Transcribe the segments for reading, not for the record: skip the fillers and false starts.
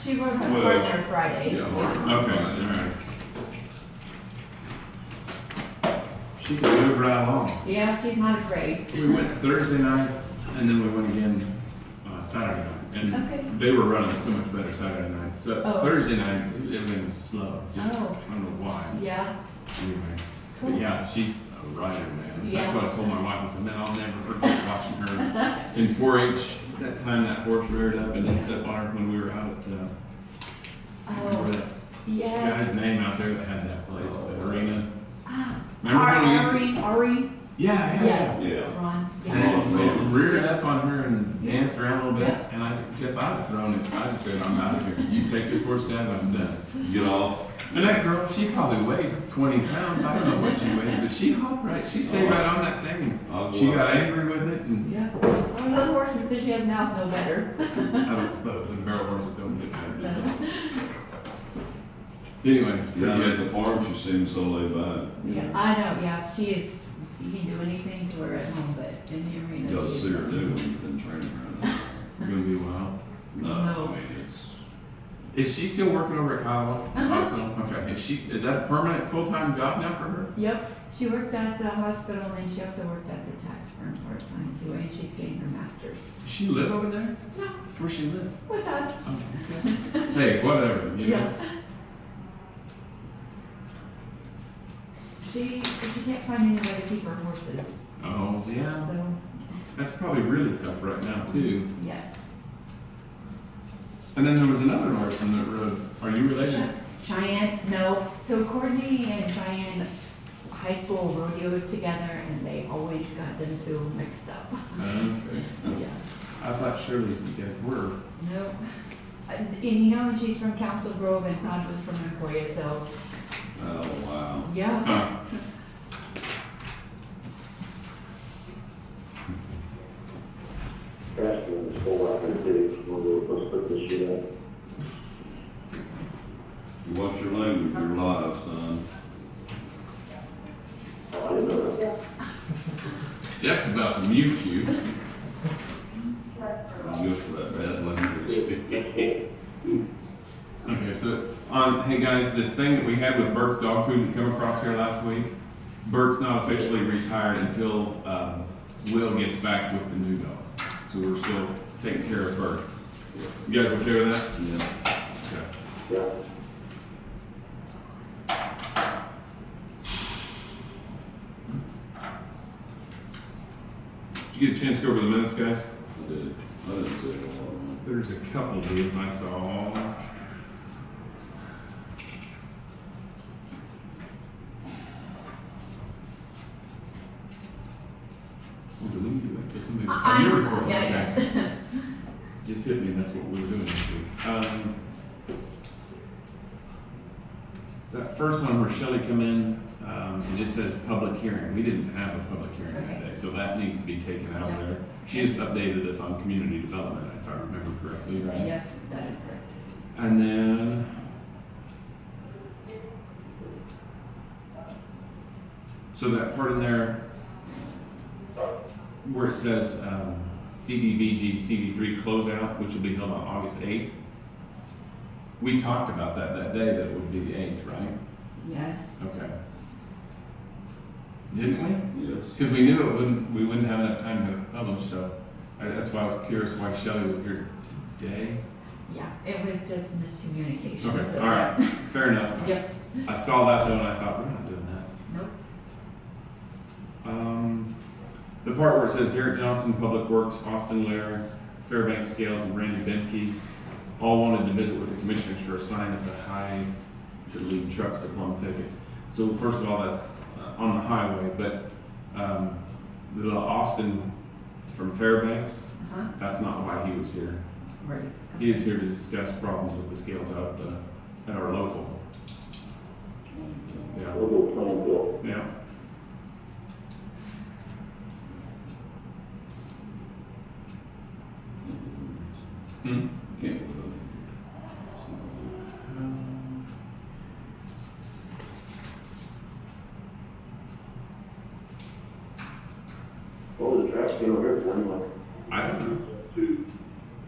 She wrote her partner Friday. Yeah, okay, all right. She can move right along. Yeah, she's not afraid. We went Thursday night, and then we went again Saturday night. And Okay. they were running so much better Saturday night. So Oh. Thursday night, everything was slow. Just, Oh. I don't know why. Yeah. Anyway. Cool. But yeah, she's a rider, man. Yeah. That's what I told my wife. I said, man, I'll never forget watching her in 4-H. That time that horse reared up and then stepped on her when we were out at, remember that Yes. guy's name out there that had that place, the arena. Ah, Remember when we used to? Ari. Yeah. Yeah. Ron. And Yeah. it reared up on her and danced around a little bit. Yeah. And Jeff, I'd have thrown it. I just said, I'm out of here. You take this horse down, I'm done. Get off. And that girl, she probably weighed 20 pounds. I don't know what she weighed, but she hopped right. She stayed right on that thing. She got angry with it, and Yeah. Well, the horse that she has now is no better. I don't suppose the barrel horses don't get better. Anyway, Yeah, at the farm, she seems so laid back. Yeah, I know, yeah, she is, you can do anything to her at home, but in the arena, You gotta she's. see her do when you've been training her. you're gonna be wild. No, No. I mean, it's, Is she still working over at Calvert Hospital? Okay. Is that a permanent full-time job now for her? Yep, she works at the hospital and she also works at the tax firm part-time too, and she's getting her master's. Does she live over there? No, Where she live? with us. Oh, okay. Hey, whatever. You know? Yeah. She can't find any way to keep her horses. Oh, yeah. So, That's probably really tough right now too. yes. And then there was another horse on that road. Are you related? Cheyenne, no. So Courtney and Cheyenne high school rodeoed together and they always got them two mixed up. Okay. Yeah. I thought surely you guys were. Nope. And you know, and she's from Council Grove and Todd was from Emporia, so. oh, wow. Yeah. Huh. Ashland's full out there too, let's put this shit up. You watch your language, you're live, son. I didn't know that. Jeff's about to mute you. I'm good for that bad language. Okay, so hey guys, this thing that we had with Bert's dog food that come across here last week, Bert's not officially retired until Will gets back with the new dog. So we're still taking care of Bert. You guys okay with that? Yeah. Okay. Yeah. Did you get a chance to go over the minutes, guys? I did. I didn't see a lot of them. There's a couple of these I saw. Oh, did we do that? Did somebody- I you're recording, yeah, okay. yes. Just hit me, that's what we were doing this week. That first one where Shelly come in, it just says public hearing. We didn't have a public hearing that Okay. day, so that needs to be taken out of Yeah. there. She just updated us on community development, if I remember correctly, right? Yes, that is correct. And then so that part in there where it says CDBG CD3 closeout, which will be held on August 8th. We talked about that day, that it would be the 8th, right? Yes. Okay. Didn't we? Yes. Because we knew we wouldn't have enough time to publish, so that's why I was curious why Shelly was here today. Yeah, it was just miscommunication. Okay, so all right, yeah. fair enough. Yep. I saw that though, and I thought, we're not doing that. Nope. The part where it says Garrett Johnson, Public Works, Austin Lair, Fairbanks Scales, and Randy Bentke all wanted to visit with the commissioners for a sign at the high to lead trucks to Plum Thicket. So first of all, that's on the highway, but the Austin from Fairbanks, Uh-huh. that's not why he was here. Right. He is here to discuss problems with the scales out at our local. Yeah. We'll go plan bill. Yeah. Hmm? Can't believe What was the traffic over here, one like? I don't know. it.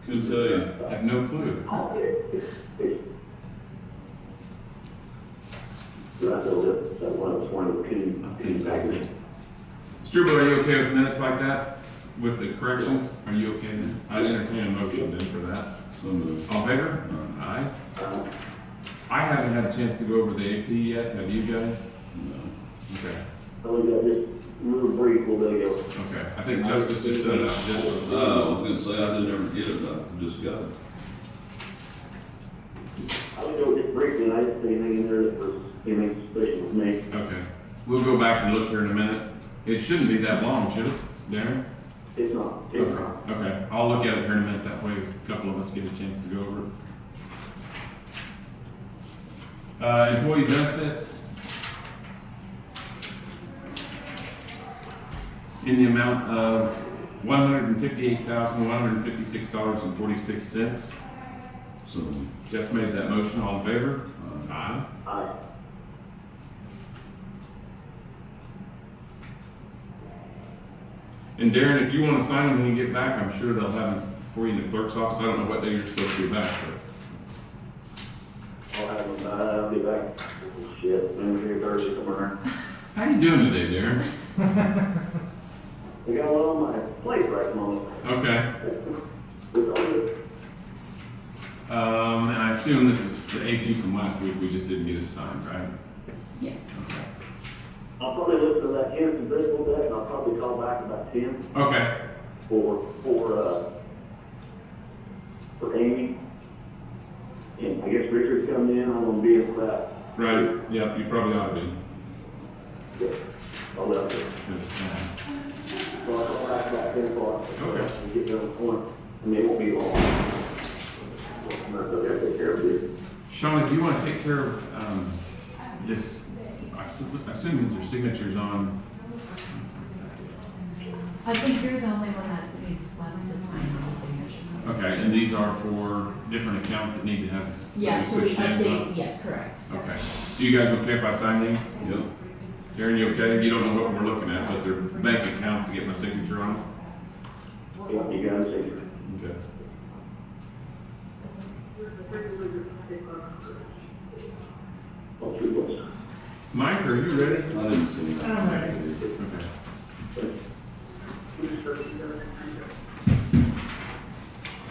Couldn't tell you. I have no clue. can back me. Struble, are you okay with minutes like that? With the corrections? Are you okay then? I'd entertain a motion then for that. So moved. All in favor? Aye. I haven't had a chance to go over the AP yet. Have you guys? No. Okay. I only got just real brief, we'll go. Okay. I think Justice just set it up just for I was gonna say, I didn't ever get it, I just got it. I only go just briefly, I didn't see anything in there that was anything special with me. Okay. We'll go back and look here in a minute. It shouldn't be that long, should it, Darren? It's not, it's not. Okay. Okay. I'll look at it here in a minute. That way a couple of us get a chance to go over it. Employee benefits in the amount of $158,156.46. So, Jeff made that motion. All in favor? Aye. Aye. And Darren, if you want to sign them when you get back, I'm sure they'll have them for you in the clerk's office. I don't know what day you're supposed to be back, but. I'll have them, I'll be back. Shit, maybe here Thursday somewhere. How you doing today, Darren? I got a lot on my plate right now. Okay. It's only And I assume this is the AP from last week. We just didn't get it signed, right? Yes. I'll probably listen to that Henderson baseball deck, and I'll probably call back about 10 Okay. for Amy. And I guess Richard's coming in, I'm gonna be in for that. Right. Yep. You probably ought to be. Yeah. I'll let her. So I'll call back about 10 o'clock. Okay. And get there on point, and it won't be long. I'll take care of it. Shauna, do you want to take care of this? I assume these are signatures on. I think you're the only one that needs left to sign on the signature. Okay, and these are for different accounts that need to have. Yeah, so we switched names update, on? yes, correct. Okay. So you guys okay if I sign these? yep. Darren, you okay? You don't know what we're looking at, but they're bank accounts to get my signature on them? Yeah, you guys see. Okay. I'll shoot those. Mike, are you ready? I didn't see that. I'm ready. Okay.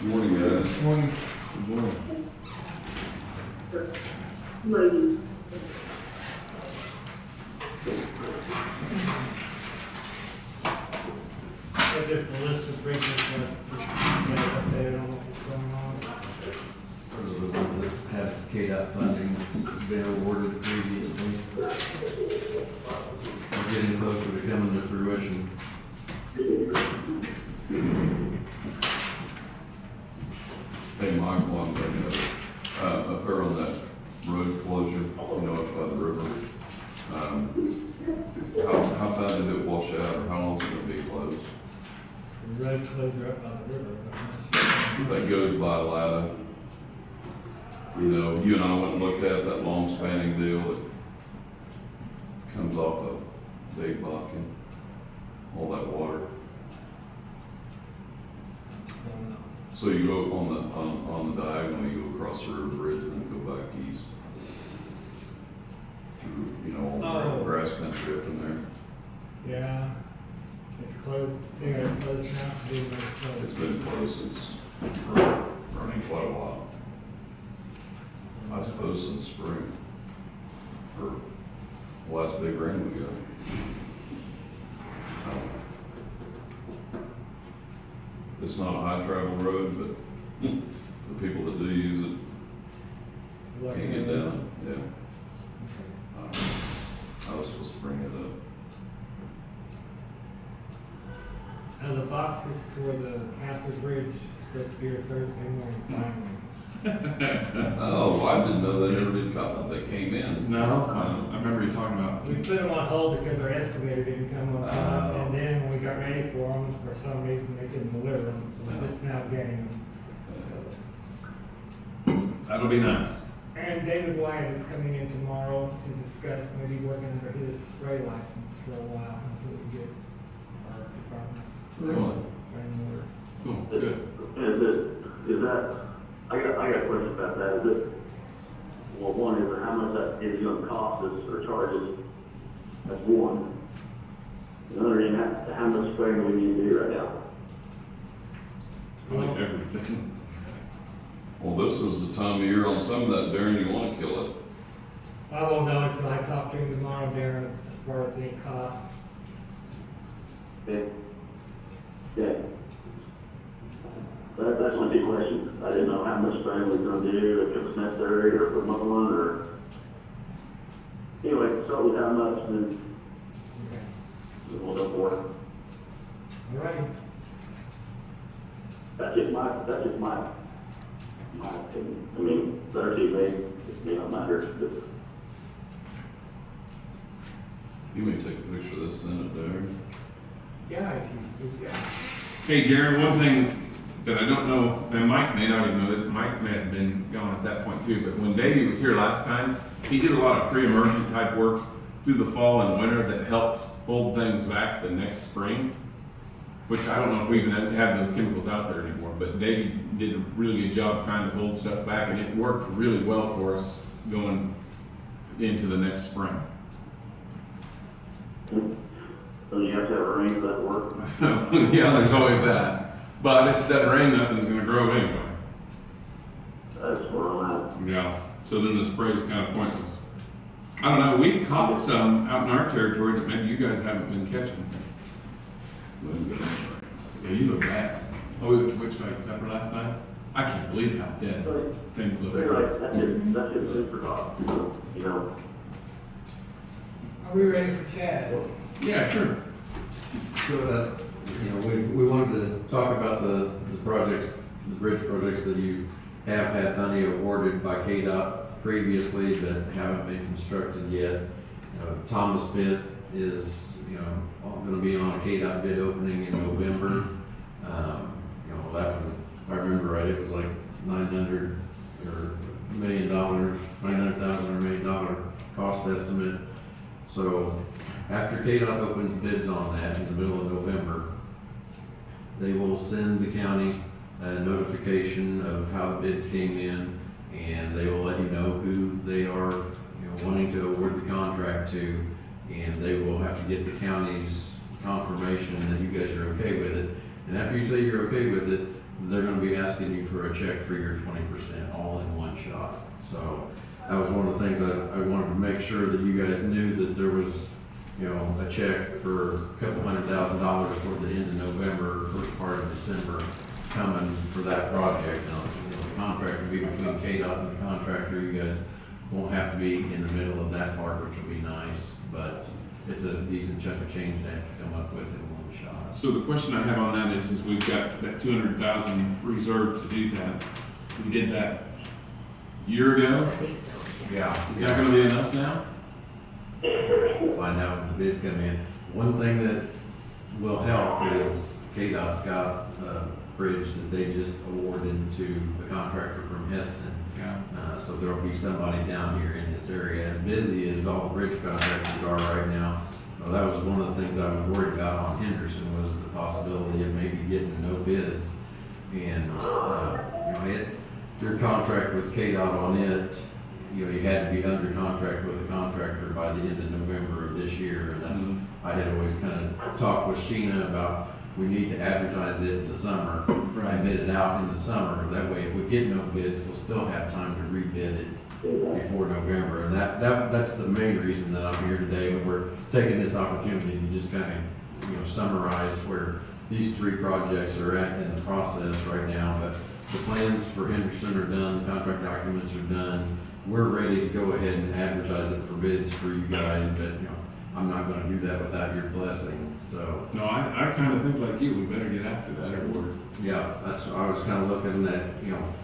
Good morning, guys. Morning. Good morning. So just a list of bridges that, updated on what's going on. Those are the ones that have KDOT funding that's been awarded previously. We're getting closer to coming to fruition. Hey, Mike, while I'm bringing it up there on that road closure, you know, up by the river. How bad did it wash out, or how long is it gonna be closed? The road closure up by the river, but I'm not sure. That goes by Lada. You know, you and I went and looked at that long spanning deal that comes off of Dave Botkin, all that water. Don't know. So you go on the diagonal, you go across the river bridge and then go back east. Through, you know, all the Oh. grass country up in there. Yeah, it's closed, they're closed now, being It's closed. been closed since running quite a while. I suppose since spring. Or the last big rain we got. It's not a high travel road, but the people that do use it can't get down it, yeah. I was supposed to bring it up. Now the boxes for the Harper Bridge supposed to be here Thursday morning finally. Oh, I didn't know they ever did come, they came in. No, I remember you talking about. We put them on hold because our excavator didn't come on time, Oh. and then when we got ready for them, for some reason they couldn't deliver them, so we're just now getting them. That'll be nice. And David Wyatt is coming in tomorrow to discuss maybe working under his spray license for a while until we get our department. Really? Framework. Cool, good. Is that, I got a question about that, is it, well, one is how much that is gonna cost us or charge us That's one. Another thing, how much spraying do we need to do right now? I like everything. Well, this is the time of year on some of that, Darren, you wanna kill it. I won't know until I talk to him tomorrow, Darren, as far as any cost. Okay. Yeah. That's my two questions. I didn't know how much spraying we're gonna do, if it was necessary, or put them on, or. Anyway, start with how much, and then Okay. we'll go for it. All right. That's just my opinion. I mean, better teammate, it may not matter, but You may take a picture of this then, Darren. Yeah, if you, yeah. Hey, Darren, one thing that I don't know, and Mike may not even know this, Mike may have been gone at that point too, but when Davey was here last time, he did a lot of pre-emergent type work through the fall and winter that helped hold things back the next spring, which I don't know if we even have those chemicals out there anymore, but Davey did a really good job trying to hold stuff back, and it worked really well for us going into the next spring. so you have to have a ring for that work. Yeah, there's always that. But if it doesn't rain, nothing's gonna grow anyway. That's where I'm at. Yeah. So then the spray's kind of pointless. I don't know, we've caught some out in our territory that maybe you guys haven't been catching. Yeah, you look bad. Oh, we went to Wichita supper last night? I can't believe how dead things look. You're right, that's just super hot, you know. Are we ready for Chad? Yeah, sure. So, we wanted to talk about the projects, the bridge projects that you have had money awarded by KDOT previously that haven't been constructed yet. Thomas Pit is, gonna be on a KDOT bid opening in November. That was, if I remember right, it was like $900,000 or $1 million cost estimate. So after KDOT opens bids on that in the middle of November, they will send the county a notification of how the bids came in, and they will let you know who they are, wanting to award the contract to, and they will have to get the county's confirmation that you guys are okay with it. And after you say you're okay with it, they're gonna be asking you for a check for your 20% all in one shot. So that was one of the things I wanted to make sure that you guys knew, that there was, a check for a couple $100,000 toward the end of November, first part of December, coming for that project. The contract will be between KDOT and the contractor. You guys won't have to be in the middle of that part, which will be nice, but it's a decent chunk of change to have to come up with in one shot. So the question I have on that is we've got that 200,000 reserved to do that. We did that a year ago. I think so. Yeah. Is that gonna be enough now? We'll find out when the bids come in. One thing that will help is KDOT's got a bridge that they just awarded to the contractor from Heston. Yeah. So there'll be somebody down here in this area. As busy as all the bridge contractors are right now, that was one of the things I was worried about on Henderson, was the possibility of maybe getting no bids. And, your contract with KDOT on it, you had to be under contract with a contractor by the end of November of this year. And that's, I had always kind of talked with Sheena about, we need to advertise it in the summer. Right. And bid it out in the summer. That way, if we get no bids, we'll still have time to rebid it before November. And that's the main reason that I'm here today, when we're taking this opportunity to just kind of, summarize where these three projects are at in the process right now. But the plans for Henderson are done, the contract documents are done. We're ready to go ahead and advertise it for bids for you guys, but, I'm not gonna do that without your blessing, so. No, I kind of think like you, we better get after that, or what Yeah, that's, I was kind of looking at,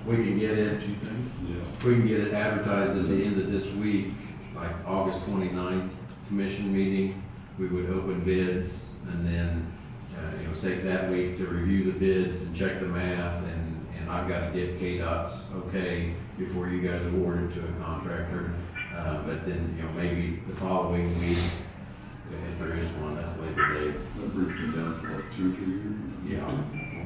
we can get it, you think? Yeah. we can get it advertised at the end of this week, like August 29th commission meeting. We would open bids, and then, take that week to review the bids and check the math, and I've got to get KDOT's okay before you guys award it to a contractor. But then, maybe the following week, if there is one, that's Labor Day. That bridge been down for like 2 or 3 years. Yeah,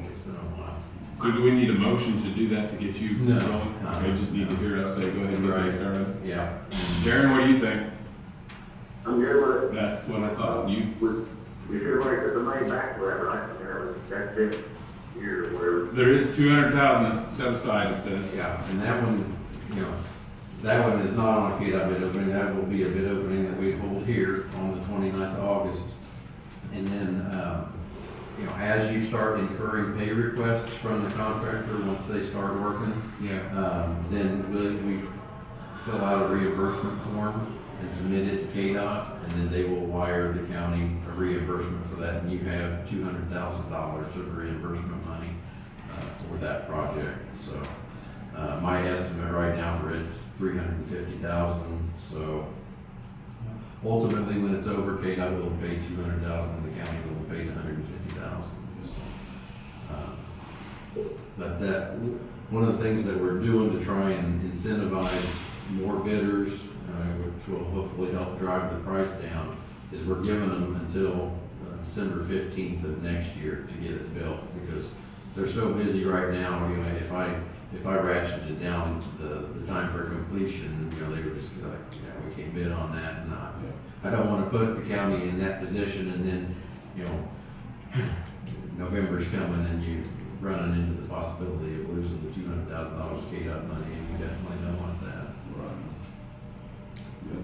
it's been a while. So do we need a motion to do that to get you No. rolling? Okay, just need to hear us say, go ahead and get Right. that started. Yeah. Darren, what do you think? I'm good with That's what I thought. You, we should have already took the money back, whatever, that's it, year or whatever. there is 200,000 set aside, it says. Yeah, and that one, you know, that one is not on a KDOT bid opening, that will be a bid opening that we hold here on the 29th of August. And then, you know, as you start incurring pay requests from the contractor, once they start working, Yeah. then we fill out a reimbursement form and submit it to KDOT, and then they will wire the county a reimbursement for that, and you have $200,000 of reimbursement money for that project. So my estimate right now for it's $350,000. So ultimately, when it's over, KDOT will pay $200,000, and the county will pay $150,000. But that, one of the things that we're doing to try and incentivize more bidders, which will hopefully help drive the price down, is we're giving them until December 15th of next year to get it built, because they're so busy right now. You know, if I ratcheted down the time for completion, you know, they would just be like, yeah, we can't bid on that. And I don't want to put the county in that position, and then, you know, November's coming and you running into the possibility of losing the $200,000 KDOT money, and we definitely don't want that. Right. Yep.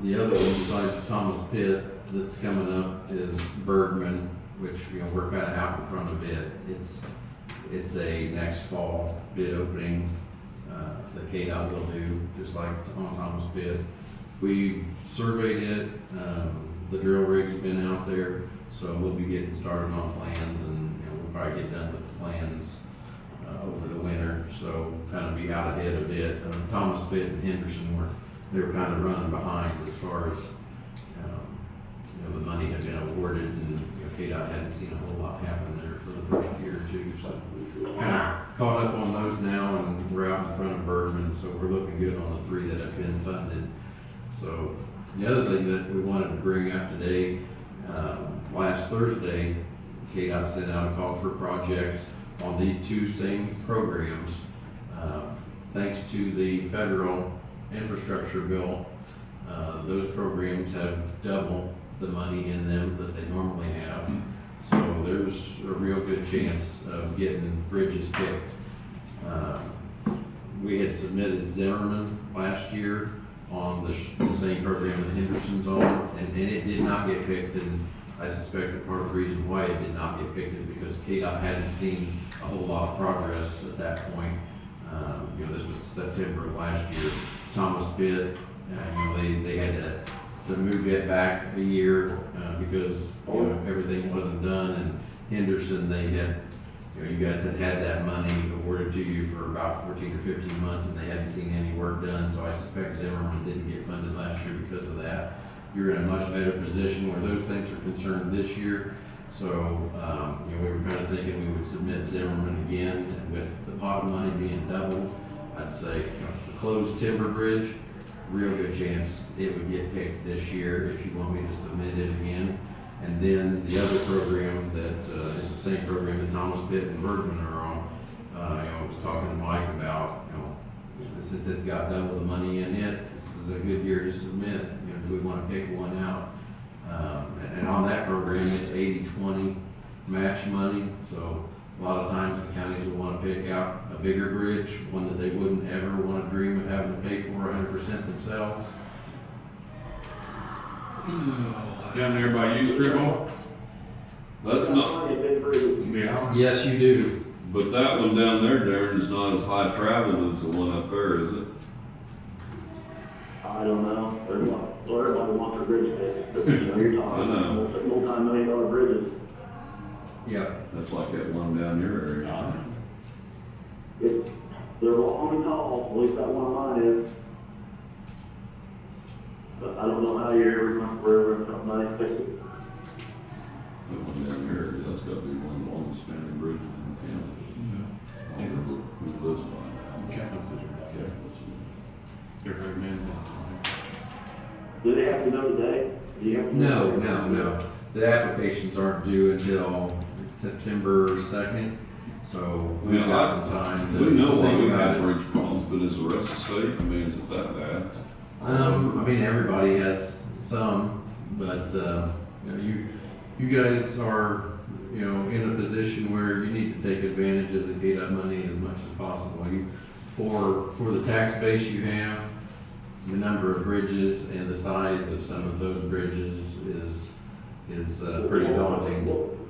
The other one besides Thomas Pitt that's coming up is Bergman, which, you know, we're kind of out in front of it. It's a next fall bid opening that KDOT will do, just like on Thomas Pitt. We surveyed it, the drill rig's been out there, so we'll be getting started on plans, and, you know, we'll probably get done with the plans over the winter, so kind of be out ahead a bit. Thomas Pitt and Henderson they were kind of running behind as far as, you know, the money had been awarded, and, you know, KDOT hadn't seen a whole lot happen there for the first year or two, so kind of caught up on those now, and we're out in front of Bergman, so we're looking good on the 3 that have been funded. So the other thing that we wanted to bring up today, last Thursday, KDOT sent out a call for projects on these 2 same programs. Thanks to the federal infrastructure bill, those programs have double the money in them that they normally have. So there's a real good chance of getting bridges picked. We had submitted Zimmerman last year on the same program that Henderson's on, and it did not get picked, and I suspect that part of the reason why it did not get picked is because KDOT hadn't seen a whole lot of progress at that point. You know, this was September of last year. Thomas Pitt, you know, they had to move it back a year because, you know, everything wasn't done. And Henderson, they had, you know, you guys had that money awarded to you for about 14 or 15 months, and they hadn't seen any work done. So I suspect Zimmerman didn't get funded last year because of that. You're in a much better position where those things are concerned this year. So, you know, we were kind of thinking we would submit Zimmerman again, and with the pot of money being doubled, I'd say, you know, the closed timber bridge, real good chance it would get picked this year if you want me to submit it again. And then the other program that is the same program that Thomas Pitt and Bergman are on, you know, I was talking to Mike about, you know, since it's got double the money in it, this is a good year to submit. You know, do we want to pick one out? And on that program, it's 80-20 match money. So a lot of times the counties will want to pick out a bigger bridge, one that they wouldn't ever want to dream of having to pay for 100% themselves. Down there by you, Stribble? That's not, Yeah. Yes, you do. but that one down there, Darren, is not as high traveled as the one up there, is it? I don't know, there's a lot, everybody wants their bridge fixed, but, you know, you're talking I know. multi-million-dollar bridges. Yep. That's like that one down your area. They're long and tall, at least that one of mine is. But I don't know how you ever run forever, somebody fix it. That one down your area, that's gotta be one of the longest spanning bridges in the county. I don't remember who lives by that. Captain's Yeah. They're very man's. Do they have to know today? Do you have to know? No. The applications aren't due until September 2nd, so we've Yeah, got some time to We know why think we've about had it. bridge problems, but is the rest of the state, I mean, is it that bad? I mean, everybody has some, but, you guys are, in a position where you need to take advantage of the KDOT money as much as possible. For the tax base you have, the number of bridges and the size of some of those bridges is pretty daunting.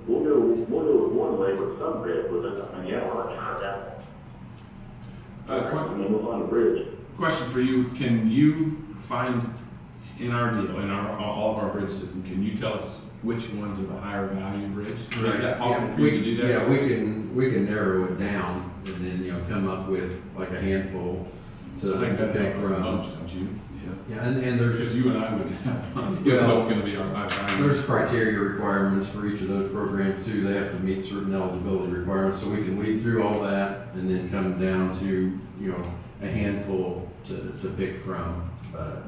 We'll do it one way, but some bridge with it, I mean, yeah, we're not trying that. And then we'll find a bridge. Question for you, can you find in our deal, all of our bridge system, can you tell us which ones are the higher value bridge? Is that possible for you to do that? Yeah, we can narrow it down and then, come up with like a handful to I think that pick helps a from. bunch, don't you? Yeah, and there's. Because you and I would have, what's gonna be our high value. There's criteria requirements for each of those programs too. They have to meet certain eligibility requirements, so we can weed through all that and then come down to, a handful to pick from.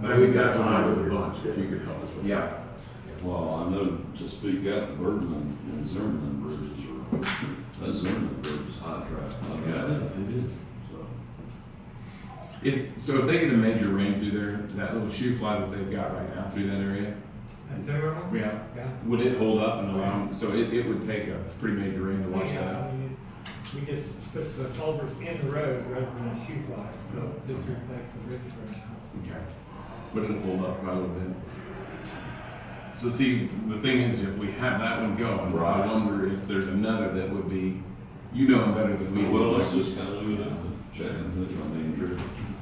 But we've got time. a bunch, if you could help us with that. Yeah. Well, I know to speak out, the Birdman and Zimmerman bridges are, that Zimmerman bridge is high traffic. Yeah, it is. So, So if they get a major rain through there, that little shoe fly that they've got right now through that area, Is there one? yeah, Yeah. would it hold up and allow, so it would take a pretty major rain to wash that Yeah, out? I mean, we just put the culverts in the road rather than a shoe fly, so just replace the bridge for now. Okay. But it'll hold up quite a little bit. So see, the thing is, if we have that one going, Right. I wonder if there's another that would be, them better than we do. well, let's just kind of leave it to check into it, I mean, sure.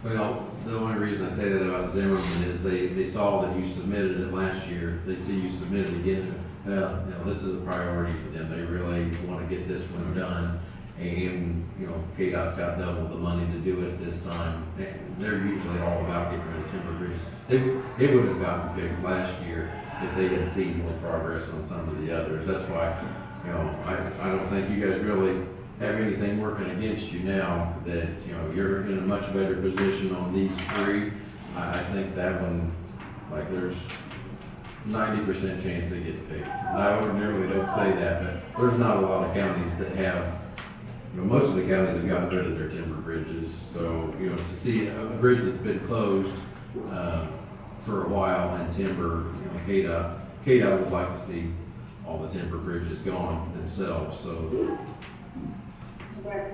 Well, the only reason I say that about Zimmerman is they saw that you submitted it last year. They see you submitted again. This is a priority for them. They really want to get this one done. And, KDOT's got double the money to do it this time. They're usually all about getting rid of timber bridges. It would have gotten picked last year if they had seen more progress on some of the others. That's why, I don't think you guys really have anything working against you now, that, you're in a much better position on these three. I think that one, like, there's 90% chance it gets picked. I ordinarily don't say that, but there's not a lot of counties that have, most of the counties have gotten rid of their timber bridges. So, to see a bridge that's been closed, for a while and timber, KDOT would like to see all the timber bridges gone themselves, so. Okay.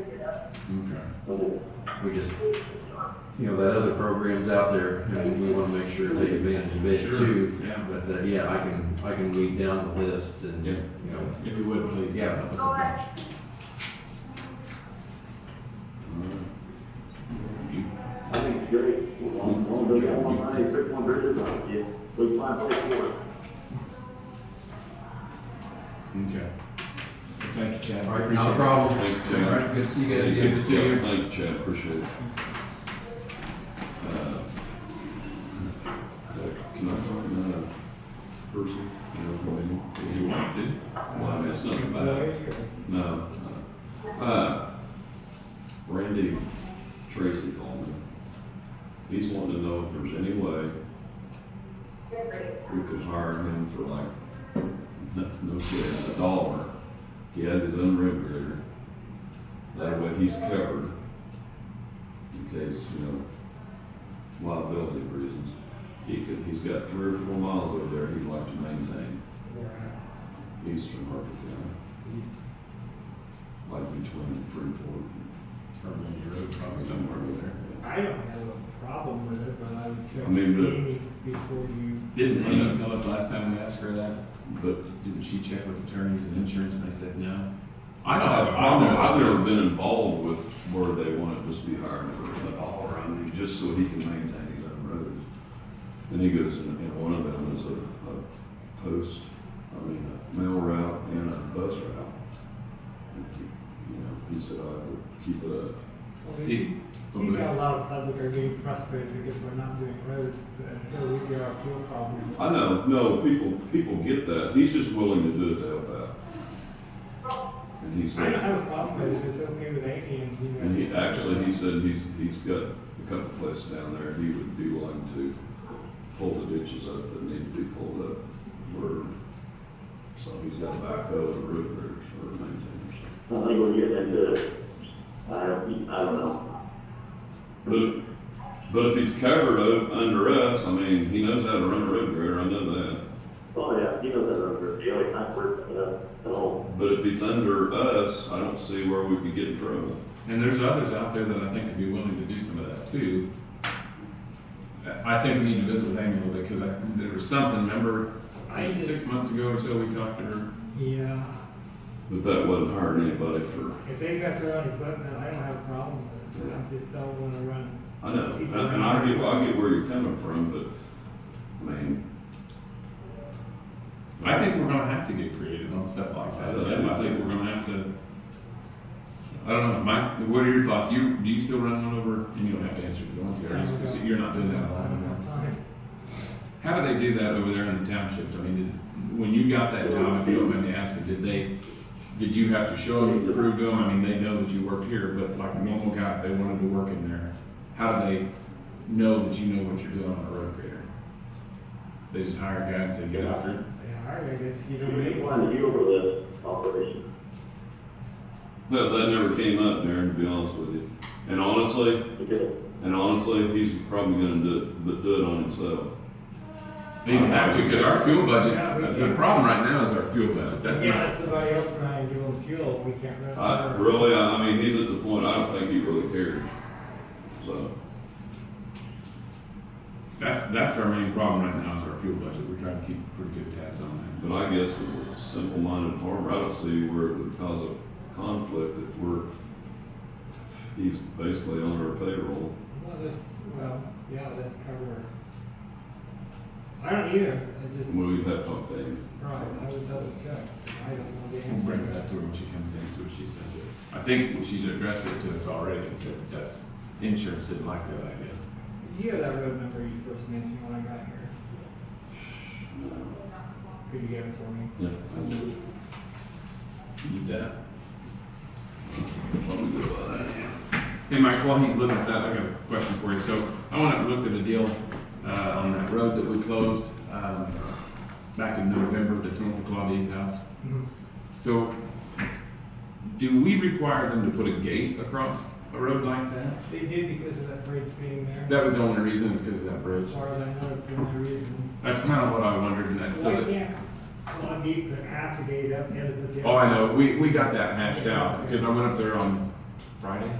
We just, that other program's out there, and we wanna make sure to take advantage of it Sure, too. yeah. But, I can weed down the list and, Yeah. If you would, please. Yeah. Help us a bunch. You- I think it's great. We'll do one money, pick one bridges on it, we find place for it. Okay. Well, thank you, Chad. all right, Appreciate not a it. problem. Thank you. All right, good to see you guys Good again. to see you. Thank you, Chad, appreciate it. Can I talk to another person? If you want to. Well, I mean, it's nothing Well, bad. there you go. No. Randy Tracy called me. He's wanting to know if there's any way we could hire him for like, no kidding, $1. He has his own road grader. That way he's covered in case, liability reasons. He's got 3 or 4 miles over there he'd like to maintain. He's from Harper County, like between Freeport Or maybe road, probably somewhere over there. I don't have a problem with it, but I would check I mean, with but- Amy before you. Didn't Amy tell us last time we asked her that? but Didn't she check with attorneys and insurance and they said no? I've never been involved with where they want to just be hired for $1. I mean, just so he can maintain his own roads. And he goes, and one of them is a mail route and a bus route. And he said I would keep it up. See? You got a lot of public are getting frustrated because we're not doing roads, but until we get our fuel problems. I know, no, people get that. He's just willing to do it to help out. And he I don't said, have a problem with it, if it's okay with Amy and he. he said he's got a couple places down there, he would be willing to pull the ditches up that need to be pulled up. So he's got a backhoe and a road grader for maintainers. I think we're getting into, I don't know. But But if he's covered under us, I mean, he knows how to run a road grader, I know that. Oh, yeah, he knows that under the only time we're, at all. But if it's under us, I don't see where we could get in trouble. And there's others out there that I think would be willing to do some of that too. I think we need to visit with Amy a little bit, because there was something, remember, I 6 months ago or so, we talked to her. Yeah, But that wasn't hiring anybody for, if they got their own equipment, I don't have a problem with it, I just don't wanna run. I know, and I get where you're coming from, but, I mean, I think we're gonna have to get creative on stuff like that. Jeff. I think we're gonna have to, I don't know, Mike, what are your thoughts? Do you still run one over, and you don't have to answer if you want to, or you're not doing that a lot anymore? How do they do that over there in the townships? I mean, when you got that job, if you don't mind me asking, did you have to show them, prove to them? I mean, they know that you worked here, but like a normal guy, if they wanted to work in there, how do they know that you know what you're doing on a road grader? They just hire a guy and say, get after it? Yeah, I guess you Do don't you need want to over this operation? that never came up, Darren, to be honest with you. And honestly, he's probably gonna do it on himself. They even have to, because our fuel budget, the problem right now is our fuel budget. That's Yeah, not, that's somebody else running doing fuel, we can't run. I mean, he's at the point, I don't think he really cares. So, that's our main problem right now is our fuel budget. We're trying to keep pretty good tabs on that. but I guess as a simple-minded farmer, I don't see where it would cause a conflict if he's basically on our payroll. Well, yeah, that cover. I don't either, I just, We'd have to talk to him. right, I would double check, I don't know the answer. We'll bring that to her when she comes in, see what she says. I think she's addressed it to us already and said that's, insurance didn't like that idea. Do you have that road number you first mentioned when I got here? Could you get it for me? Yeah. Need that? Probably good about that. Hey, Mike, while he's looking at that, I got a question for you. So I went up and looked at a deal on that road that we closed back in November that's north of Claudia's house. So do we require them to put a gate across a road like that? They did because of that bridge being there. That was the only reason, is because of that bridge. As far as I know, it's the only reason. That's kind of what I wondered, and that, so Well, I that, can't, well, deep the half the gate up the end of the. oh, I know, we got that hashed out, because I went up there on Friday,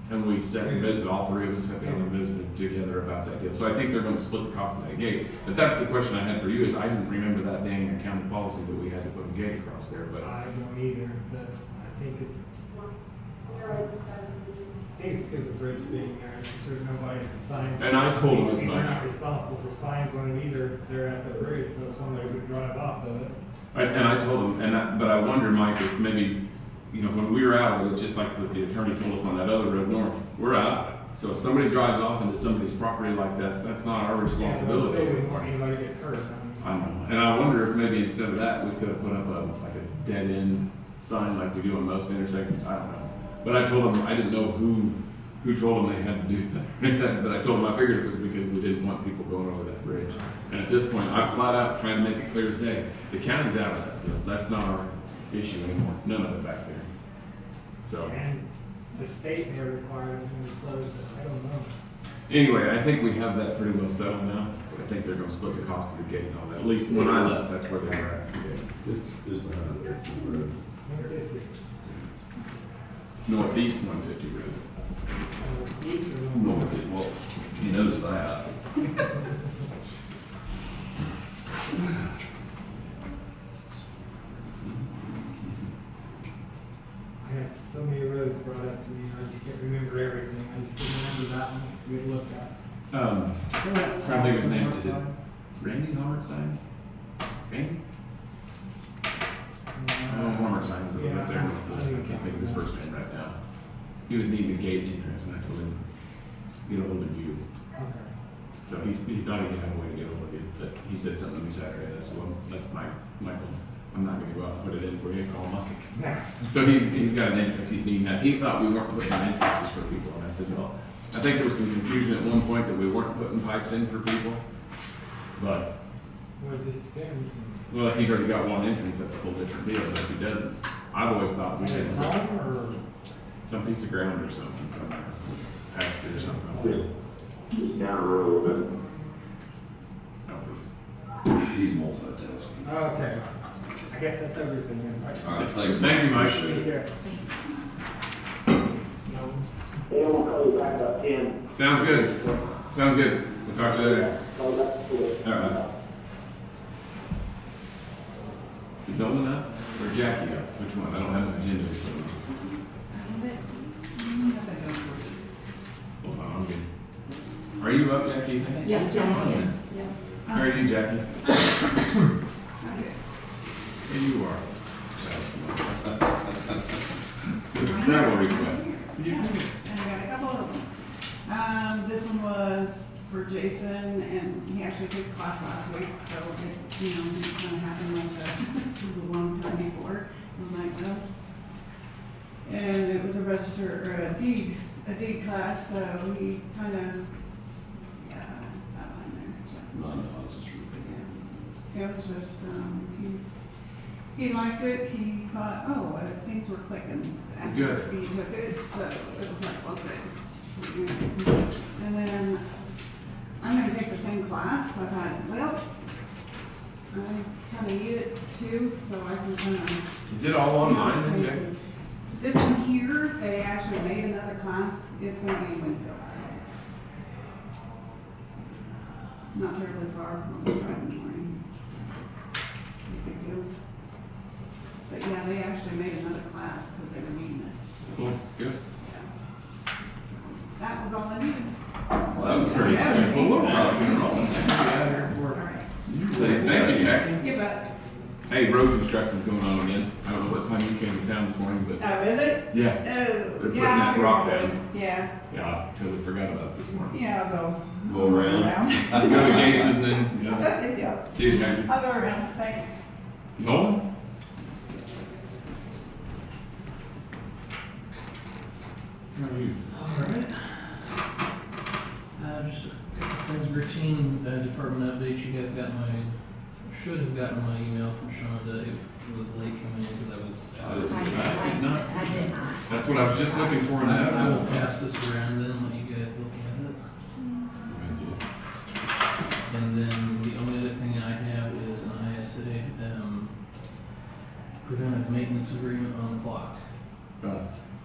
and we sat and visited, all three of us sat down and visited together about that deal. So I think they're gonna split the cost of that gate. But that's the question I had for you, is I didn't remember that being a county policy that we had to put a gate across there, but. I don't either, but I think it's. I think it's because of the bridge being there, there's nobody signs. And I told him as We're much. not responsible for signs on it either, they're at the bridge, so somebody would drive off of it. And I told him, but I wonder, Mike, if maybe, you know, when we were out of it, just like what the attorney told us on that other road north, we're out of it. So if somebody drives off into somebody's property like that, that's not our responsibility. Yeah, we wouldn't want anybody to get hurt. I know. And I wonder if maybe instead of that, we could have put up like a dead end sign like we do on most intersections. I don't know. But I told them, I didn't know who told them they had to do that. But I told them I figured it was because we didn't want people going over that bridge. And at this point, I'm flat out trying to make it clear as day. The county's out of that deal. That's not our issue anymore. None of it back there. So And the state may require them to close it, I don't know. anyway, I think we have that pretty well settled now. I think they're gonna split the cost of the gate and all that. At least when I left, that's where they were at. It's a road. Northeast 150 road. Well, he knows that. I had so many roads brought up to me, I just can't remember everything, I just couldn't remember that one we had looked at. Trying to think of his name. Is it Randy Homerstein? Randy? Oh, Homerstein is over there with us. I can't think of his first name right now. He was needing a gate entrance, and I told him, get a hold of you. Okay. So he thought he had a way to get a hold of you, but he said something to me Saturday. I said, well, that's Michael. I'm not gonna go out and put it in for you, call Mike. Yeah. So he's got an entrance he's needing that. He thought we weren't putting in entrances for people, and I said, well, I think there was some confusion at one point that we weren't putting pipes in for people. But, Well, it just depends. well, if he's already got one entrance, that's a whole different deal, but if he doesn't, I've always thought we Is it did home or? some piece of ground or something, some pasture or something. just down the road a little bit. He's multitasking. Okay. I guess that's everything then, right? All right, thanks. Thank you, Mike. Appreciate Take it. care. No. Yeah, we'll call you back about 10. Sounds good. Sounds good. We'll talk to you later. Call back to it. All right. Is Nolan up or Jackie up? Which one? I don't have an agenda. Hold on, I'm good. Are you up, Jackie? Yeah, Jackie is. How are you, Jackie? Here you are. With a travel request. Yes, and I got a couple of them. This one was for Jason, and he actually took class last week, so it, it kind of happened like a long time before. I was like, well, and it was a register, or a deed class, so he kind of, that line there. No, I was just reading. Yeah, it was just, he liked it, he thought, oh, things were clicking after Good. he took it, so it was like, okay. And then I'm gonna take the same class, so I thought, well, I kinda need it too, so I can kinda. Is it all online then, Jackie? This one here, they actually made another class, it's gonna be in Winfield. Not terribly far, I'll be driving in the morning. No big deal. But yeah, they actually made another class because they were needing it. So, Cool, good. yeah. That was all I needed. Well, that was pretty Yeah. simple. We'll rock and roll. All right. Thank you, Jackie. You bet. Hey, road construction's going on again. I don't know what time you came to town this morning, but Oh, is it? yeah, Oh, They're putting yeah. that I figured rock you would. down. Yeah. I totally forgot about it this morning. Yeah, I'll go. Go around. You go to Gates and then, Yeah. see you, Jackie. I'll go around. Thanks. Nolan? How are you? All right. Just a couple things, routine department updates. You guys got should have gotten my email from Shonda. It was late coming in because I was. I did not. I did not. That's what I was just looking for in that. I will pass this around then, let you guys look at it. And then the only other thing I have is an ISA preventive maintenance agreement on the clock.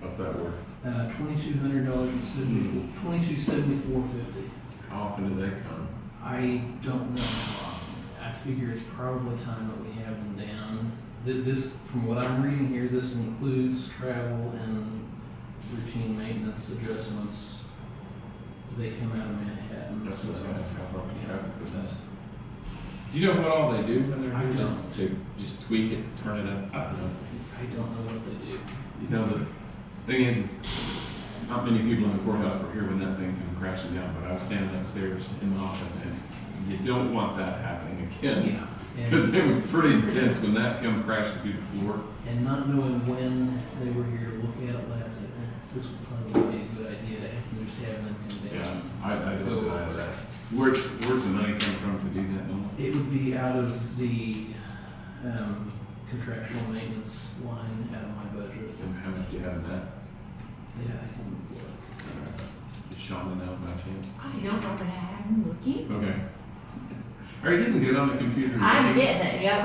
What's that worth? $2,200 $22.74.50. How often do they come? I don't know how often. I figure it's probably time that we have them down. This, from what I'm reading here, this includes travel and routine maintenance adjustments. They come out of Manhattan. That's so- what's gonna ask how far we travel for that. Do you know what all they do when they're I here? don't. Just tweak it, turn it up? I don't know. I don't know what they do. You know, the thing is not many people in the courthouse were here when that thing came crashing down, but I was standing upstairs in the office and you don't want that happening again. Yeah. Because it was pretty intense when that come crashing through the floor. And not knowing when they were here to look at it last, this would probably be a good idea to just have them come down. Yeah, I don't deny that. Where's the money come from to do that, Nolan? It would be out of the contractual maintenance line out of my budget. And how much do you have in that? Yeah, I can look. Does Shauna know about you? I don't know, but I'm looking. Okay. Are you getting good on the computer? I'm getting it, yep.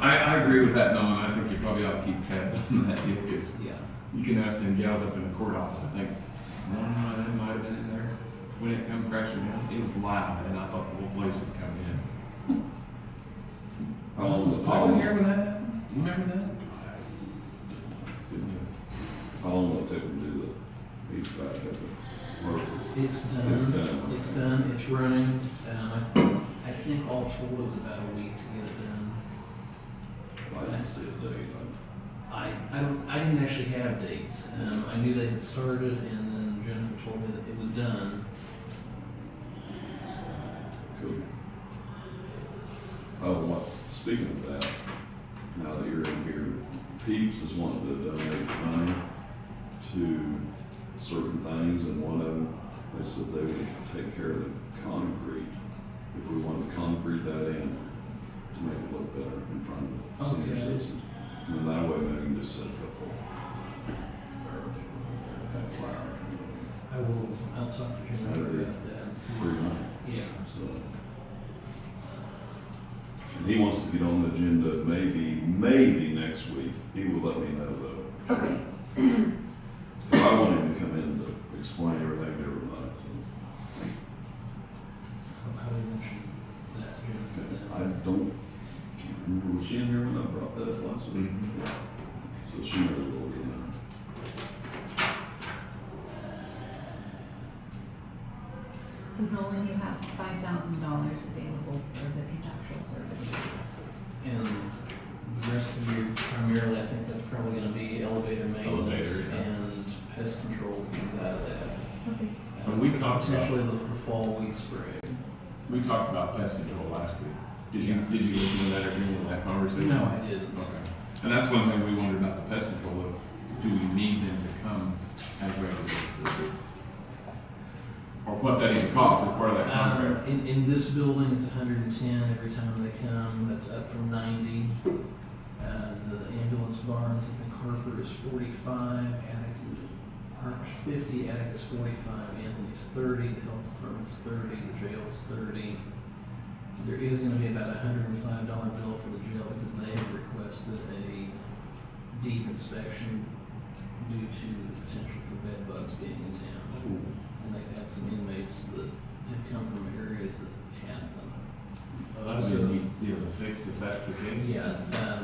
I agree with that, Nolan. I think you probably ought to keep tabs on that deal, because Yeah. you can ask them gals up in the court office, I think, one of them might have been in there when it come crashing down. It was loud, and I thought the whole place was coming in. How long was it Paul taking? here when that happened? You remember that? Didn't you? How long will it take them to do the HVAC at the work? It's done. It's done. It's done. It's running. I think all told it was about a week to get it done. Like, see if they, I didn't actually have dates. I knew they had started, and then Jennifer told me that it was done. So, cool. Oh, what, speaking of that, now that you're in here, Peeps is wanting to donate money to certain things, and one of them, they said they would take care of the concrete, if we wanted to concrete that in, to make it look better in front of the senior Okay. citizens. And that way they can just set a couple, have flowers. I'll talk to Jennifer about that and see. Pretty much. Yeah. So, and he wants to get on the agenda maybe next week. He will let me know though. Okay. 'Cause I want him to come in to explain everything to everybody. How do you mention that to Jennifer then? Can't remember, was she in here when I brought that up last week? Mhm. So she knows what we're getting at. So Nolan, you have $5,000 available for the contractual services. And the rest of the year, primarily, I think that's probably gonna be elevator maintenance Elevator, yeah. and pest control comes out of that. Okay. When we talked Potentially the fall weed spray. We talked about pest control last week. Did you listen to that or hear that conversation? No, I didn't. Okay. And that's one thing we wondered about the pest control of, do we need them to come as regulars? Or what that even costs as part of that contract? In this building, it's 110 every time they come, that's up from 90. The ambulance barns, I think Harper is 45, Harper's 50, Attic is 45, Anthony's 30, the health department's 30, the jail is 30. There is gonna be about a $105 bill for the jail because they have requested a deep inspection due to the potential for bed bugs being in town. And they've had some inmates that have come from areas that had them. Well, that's a neat deal to fix if that's the case. Yeah, the guy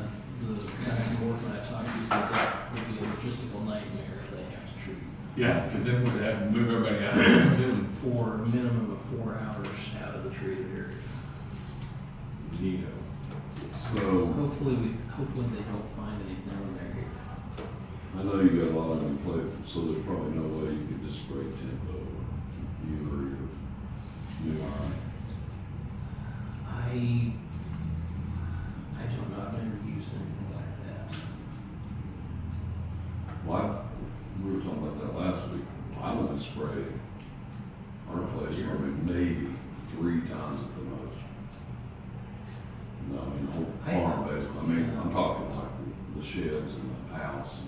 who worked when I talked to said that would be a logistical nightmare if they have to treat Yeah, because then we'd have to move everybody out of the facility. for a minimum of 4 hours out of the treated area. Neato. So, Hopefully they don't find anything when they're here. I know you got a lot on your plate, so there's probably no way you could just spray tempo, you or your new line. I don't know, I've never used anything like that. Well, we were talking about that last week. I only spray our place maybe 3 times at the most. No, I mean, the whole farm basically. I mean, I'm talking like the sheds and the house.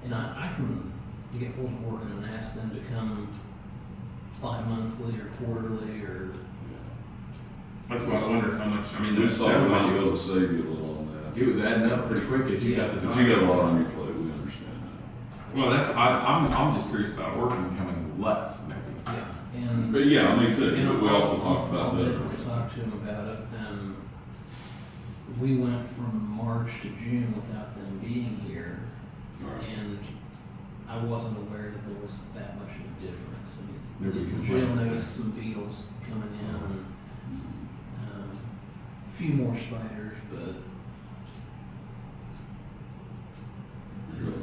And I can get hold of Orkin and ask them to come bi-monthly or quarterly or, That's why I wondered how much, I mean, We that saw sounds we might be like able to save you a little on that. it was adding up pretty quick as you got the time. But you got a lot on your plate, we understand that. Well, I'm just curious about working becoming less, maybe. yeah, and. But yeah, I mean, too, And but we also I'll- talked about I'll that. definitely talk to him about it. We went from March to June without them being here, Right. and I wasn't aware that there was that much of a difference. I Maybe we mean, can the jail find- noticed some beetles coming in, and a few more spiders, but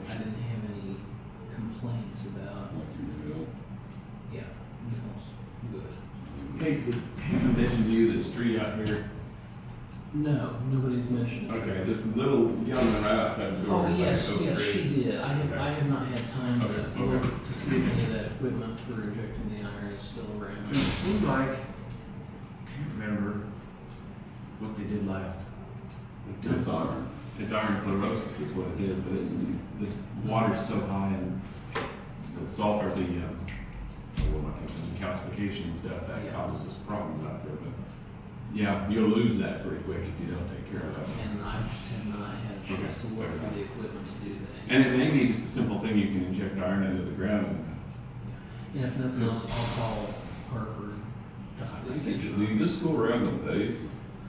I didn't have any complaints about, yeah, no, good. Hey, did Hannah mention to you the street out here? No, nobody's mentioned it. Okay, this little young man right outside the door. Oh, yes, so yes, great. she did. I have not had time Okay, to okay. look to see if any of that equipment for injecting the iron is still around. It seemed like, can't remember what they did last. They've done It's some- iron. It's iron chlorosis is what it is, but this water's so high and the sulfur, what am I thinking, calcification and stuff, that Yeah. causes us problems out there, but yeah, you'll lose that pretty quick if you don't take care of that. And I just have not had a chance to look for the equipment to do that. And it may be just a simple thing, you can inject iron into the ground. And if nothing else, I'll call Harper. Do you just go around the base?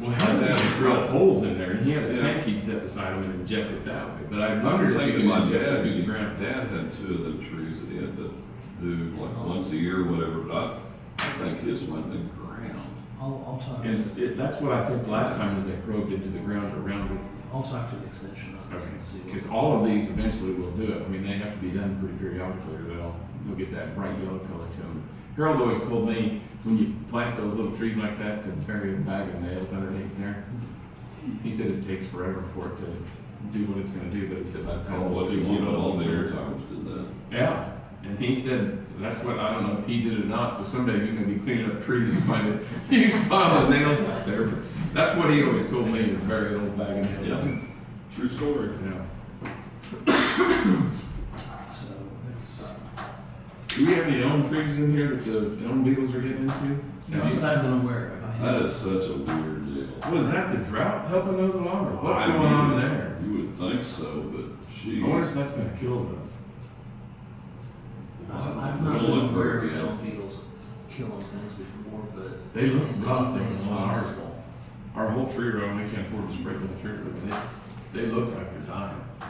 Well, how did they drill holes in there, and he had a tank he'd set beside him and inject it that way, but I I wondered was if you thinking could my inject it dad, through the ground. Dad had 2 of them trees that he had to do like once a year or whatever, but I think his went in the ground. I'll talk And to, that's what I think last time is they probed into the ground around it. I'll talk to the extension office and see. Because all of these eventually will do it. I mean, they have to be done pretty periodically, or they'll get that bright yellow color to them. Harold always told me, when you plant those little trees like that, to bury a bag of nails underneath there. He said it takes forever for it to do what it's gonna do, but he said by the time Oh, those what you trees want, get all old, the they're- towers did that. Yeah, and he said, that's what, I don't know if he did it or not, so someday you're gonna be cleaning up trees and find a huge pile of nails out there, but that's what he always told me, is bury an old bag of nails. Yeah. True story. Yeah. So that's, Do we have any elm trees in here that the elm beetles are getting into? Not that I've been aware of. I That have. is such a weird deal. Was that the drought helping those along, or what's I going mean, on there? You would think so, but I wonder if geez. that's gonna kill those. I've We'll not been look aware for of it, yeah. elm beetles killing things before, but. They look rough, anything they're is on ours. possible. Our whole tree row, and they can't afford to spray the whole tree row, but they look like they're dying. Yeah,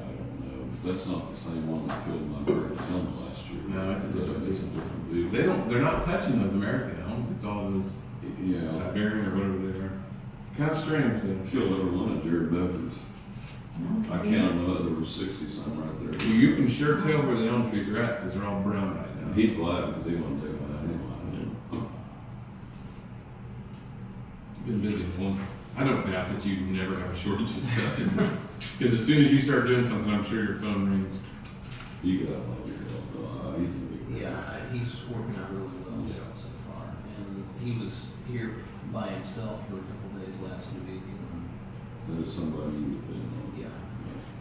I don't know, but that's not the same one that killed my bird elm last year. No, it's a different It's a different deal. They're not touching those American elms, it's all those Yeah, Siberian or whatever they are. It's kind of strange though. killed every one of Jared Bedford's. I counted them up, there were 60-some right there. Well, you can sure tell where the elm trees are at, because they're all brown right now. He's glad because he wasn't taking that anyway. You've been busy, one. I don't doubt that you never have a shortage of stuff. Because as soon as you start doing something, I'm sure your phone rings. You got love your help, he's gonna be great. Yeah, he's working out really well so far, and he was here by himself for a couple days last week. And, That is somebody you depend on. yeah,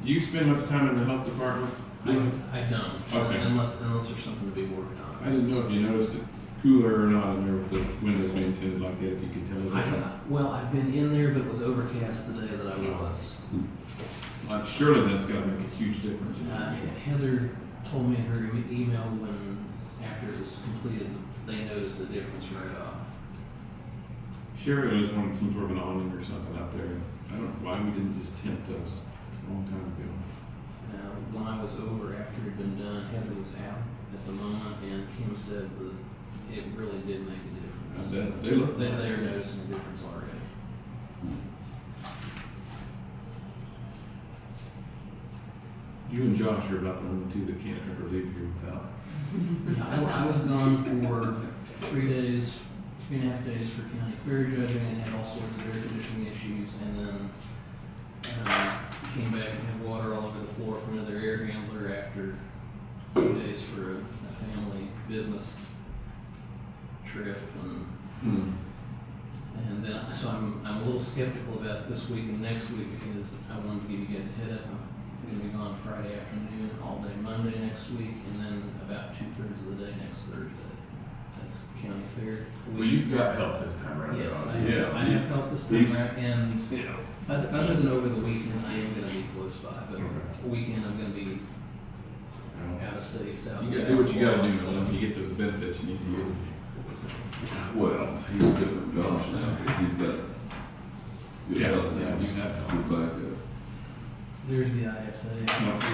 Do you spend much time in the health department? I don't Okay. unless there's something to be working I on. didn't know if you noticed it cooler or not in there with the windows being tinted like that, if you could tell the difference. I've been in there, but it was overcast the day that I was. Surely that's gotta make a huge difference. Heather told me in her email when after it was completed, they noticed the difference right off. Sherry always wanted some sort of an awning or something out there. I don't know why we didn't just tint those a long time ago. Now, when I was over after it had been done, Heather was out at the moment, and Kim said that it really did make a difference. I bet. They look nice. They're noticing a difference already. You and Josh are about the only two that can't ever leave here without. Yeah, I was gone for 3 days, 3.5 days for county fair judging, and had all sorts of air conditioning issues, and then came back and had water all over the floor from another air handler after 2 days for a family business trip, and then so I'm a little skeptical about this week and next week because I wanted to give you guys a head up. I'm going to be gone Friday afternoon, all day Monday next week, and then about 2/3 of the day next Thursday. That's county fair. Well, you've got help this time around. Yes, I Yeah. have help this time He's- around, and Yeah. other than over the weekend, I am going to be close by, but Okay. weekend I'm going to be Well, out of state, south. you gotta do what you gotta do, Nolan. You get those benefits, you need to use them. Well, he's a different Josh now, because he's got good Yeah, health yeah, now. you have help. Good backup. There's the ISA, if you No. guys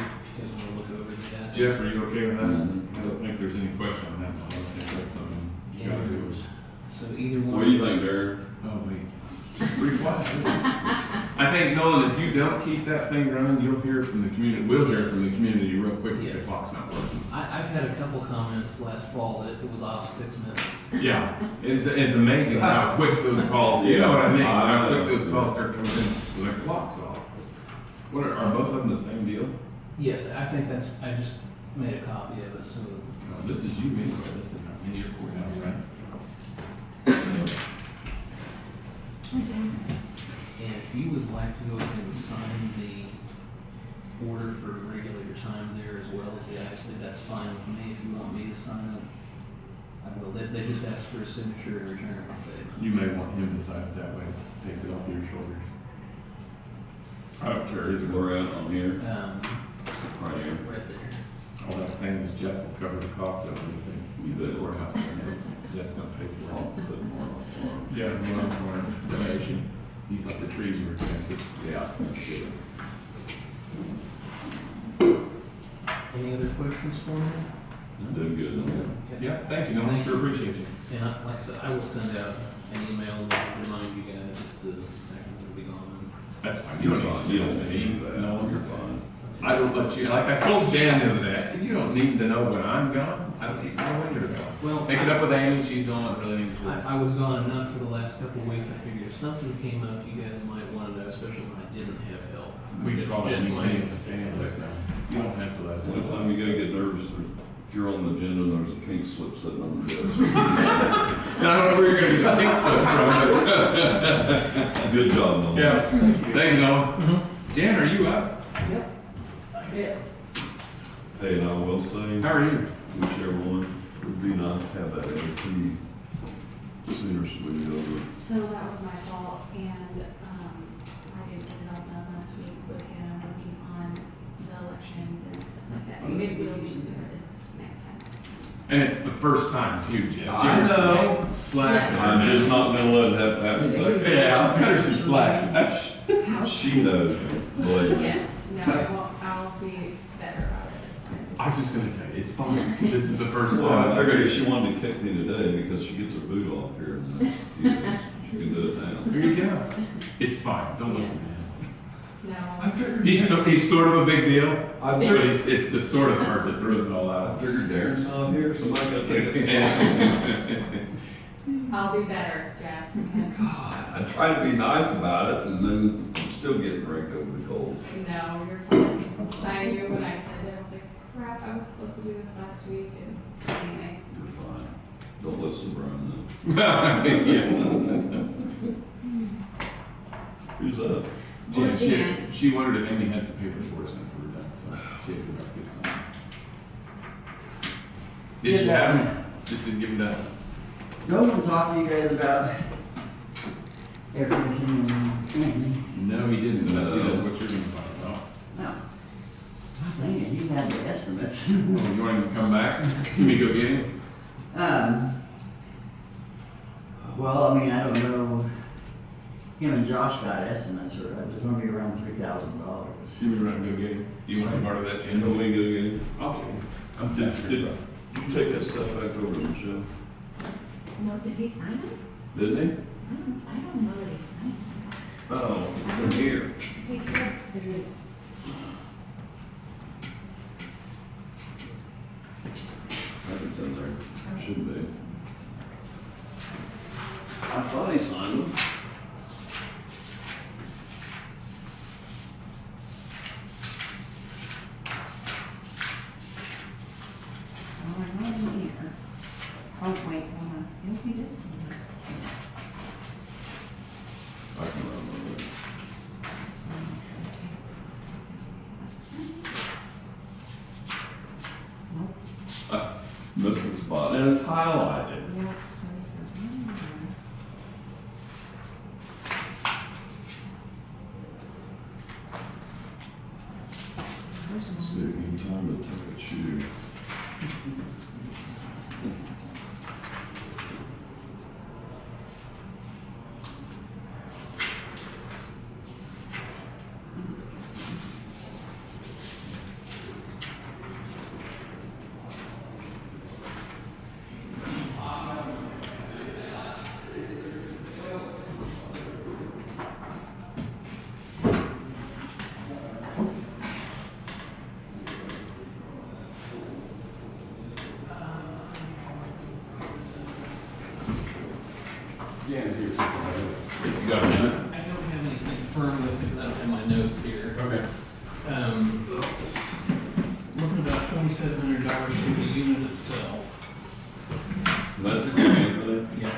want to look over that. Jeff, are you okay with that? Mhm. I don't think there's any question on that one. I don't think that's something you gotta do. And so either one. What do you think, Darren? Oh, wait. Pretty quiet. I think, Nolan, if you don't keep that thing running, you'll hear from the community, we'll hear from the community real quick if the Yes. clock's not working. I've had a couple comments last fall that it was off 6 minutes. Yeah, it's amazing how quick those calls, you know what I mean, how quick those calls start coming in, when the clock's off. What are both of them the same deal? Yes, I think I just made a copy of it, so. No, this is you anyway, this is not in your courthouse, right? And if you would like to go ahead and sign the order for regular time there as well as the ISA, that's fine with me. If you want me to sign it, I will. They just ask for a signature and return it on payment. You may want him to sign it that way, takes it off your shoulders. I don't care either way. We're out on here, Right here. Right there. All that saying is Jeff will cover the cost of everything. You bet. The courthouse, Jeff's gonna pay for I'll it. put more on the farm. Yeah, more donation. He thought the trees were expensive. Yeah, that's good. Any other questions for me? Doing good on that. Okay. Yeah, thank you, Nolan, sure appreciate you. And like I said, I will send out an email to remind you guys as to I'm going to be gone. That's fine, you don't need to see it to me, but no, you're fine. I don't let you, like I told Jan the other day, you don't need to know when I'm gone, I don't need to know when you're gone. Well, Take it up with Amy, she's the one that really needs to. I was gone enough for the last couple of weeks. I figured if something came up, you guys might want to know, especially when I didn't have help. We could call it Jen anyway, might- you don't have to let us know. Sometimes you gotta get nervous, if you're on the agenda and there's a pink slip sitting on the desk. And I don't know where you're gonna get the pink stuff from, Good job, Nolan. but, yeah, thank you, Nolan. Jan, are you up? Yep. Yes. Hey, and I will say, How are you? whichever one. It'd be nice to have that AT sooner so we can go over. So that was my fault, and, I didn't get it all done last week with him working on the elections and stuff like that, so maybe we'll do sooner this next time. And it's the first time too, Jeff. I know. Slack. I'm just not gonna let it have to happen second. Yeah, I'll cut her some slack. That's, She knows me, believe me. Yes, no, I won't, I'll be better about it this time. I was just gonna tell you, it's fine. This is the first Well, I time. figured if she wanted to kick me today because she gets her boot off here in the next few days, she can do it now. There you go. It's fine, don't listen to him. No, figured He's sort of a big deal, I but figured, it's the sort of part that throws it all I out. figured Darren's not here, somebody gotta take it. I'll be better, Jeff. God, I try to be nice about it and then I'm still getting raked over the coals. No, you're fine. I knew when I sent it, I was like, crap, I was supposed to do this last week, and anyway. You're fine. Don't listen to Brian though. Who's up? Jan, Jan. she wondered if Amy had some papers for us after we're done, so she had to go back and get some. Did she have them? Just didn't give them to us. Nolan talked to you guys about air conditioning and No, he didn't, but I see No. that's what you're gonna talk about. no. I'm thinking you had the estimates. Oh, you want him to come back? Can we go get him? Well, I mean, I don't know. Him and Josh got estimates, or it was gonna be around $3,000. Give me a run, go get him. You want to be part of that, Jan? You know we go get him? I'll get him. I'm Did, desperate. did you take that stuff back over to Michelle? No, did he sign it? Didn't he? I don't know that he signed it. Oh, it's in here. He said, I think it's in there. Should be. I thought he signed them. oh, I know in here. Oh, wait, hold on. Yes, he did sign it. I can remember it. Nope. Missed the spot and it's highlighted. Yep, so he's got It's making time to take a chew. Jan's here. You got a minute? I don't have anything firm with because I don't have my notes here. Okay. Looking about $2,700 for the unit itself. That's for Anthony. Yeah.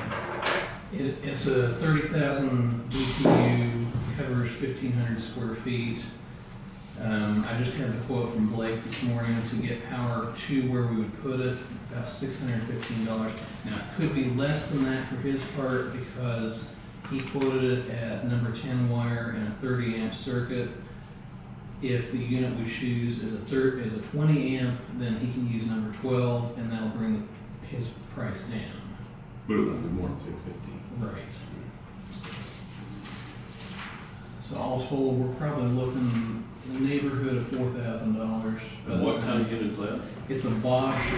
It's a 30,000 BTU, covers 1,500 square feet. I just had the quote from Blake this morning to get power to where we would put it, about $615. Now, it could be less than that for his part because he quoted it at number 10 wire and a 30 amp circuit. If the unit we choose is a 20 amp, then he can use number 12 and that'll bring his price down. But it'll be more than 615. Right. So all told, we're probably looking in the neighborhood of $4,000. And what kind of unit is that? It's a Bosch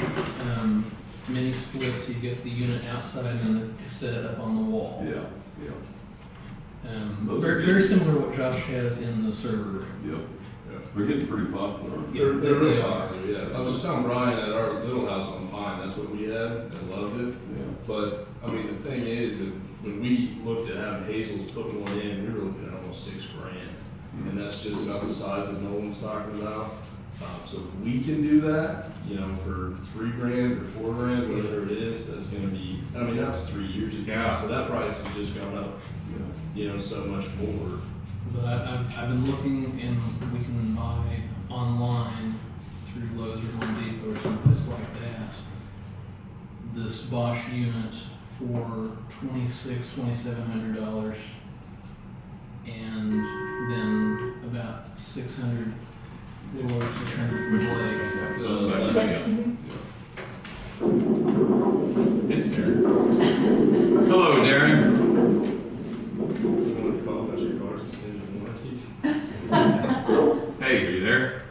mini split, so you get the unit outside and the cassette up on the wall. Yeah, yeah, Those are Very, good. very similar to what Josh has in the server room. yep. They're getting pretty popular. Yeah, They're really they are. popular, yeah. I was just telling Brian at our little house on Pine, that's what we had and loved it. Yeah. But, I mean, the thing is that when we looked at having Hazel's putting one in, we were looking at almost $6,000. And that's just about the size that Nolan's talking about. So if we can do that, you know, for $3,000 or $4,000, whatever it is, that's gonna be, I mean, that was 3 years ago. Yeah. So that price has just gone up, you know, so much more. But I've been looking and we can buy online through Lowe's or Home Depot or someplace like that. this Bosch unit for $2,700, and then about 600, a little over 600 from Blake. Yes. It's Darren. Hello, Darren. What do you call it, your car's extended warranty? Hey, are you there?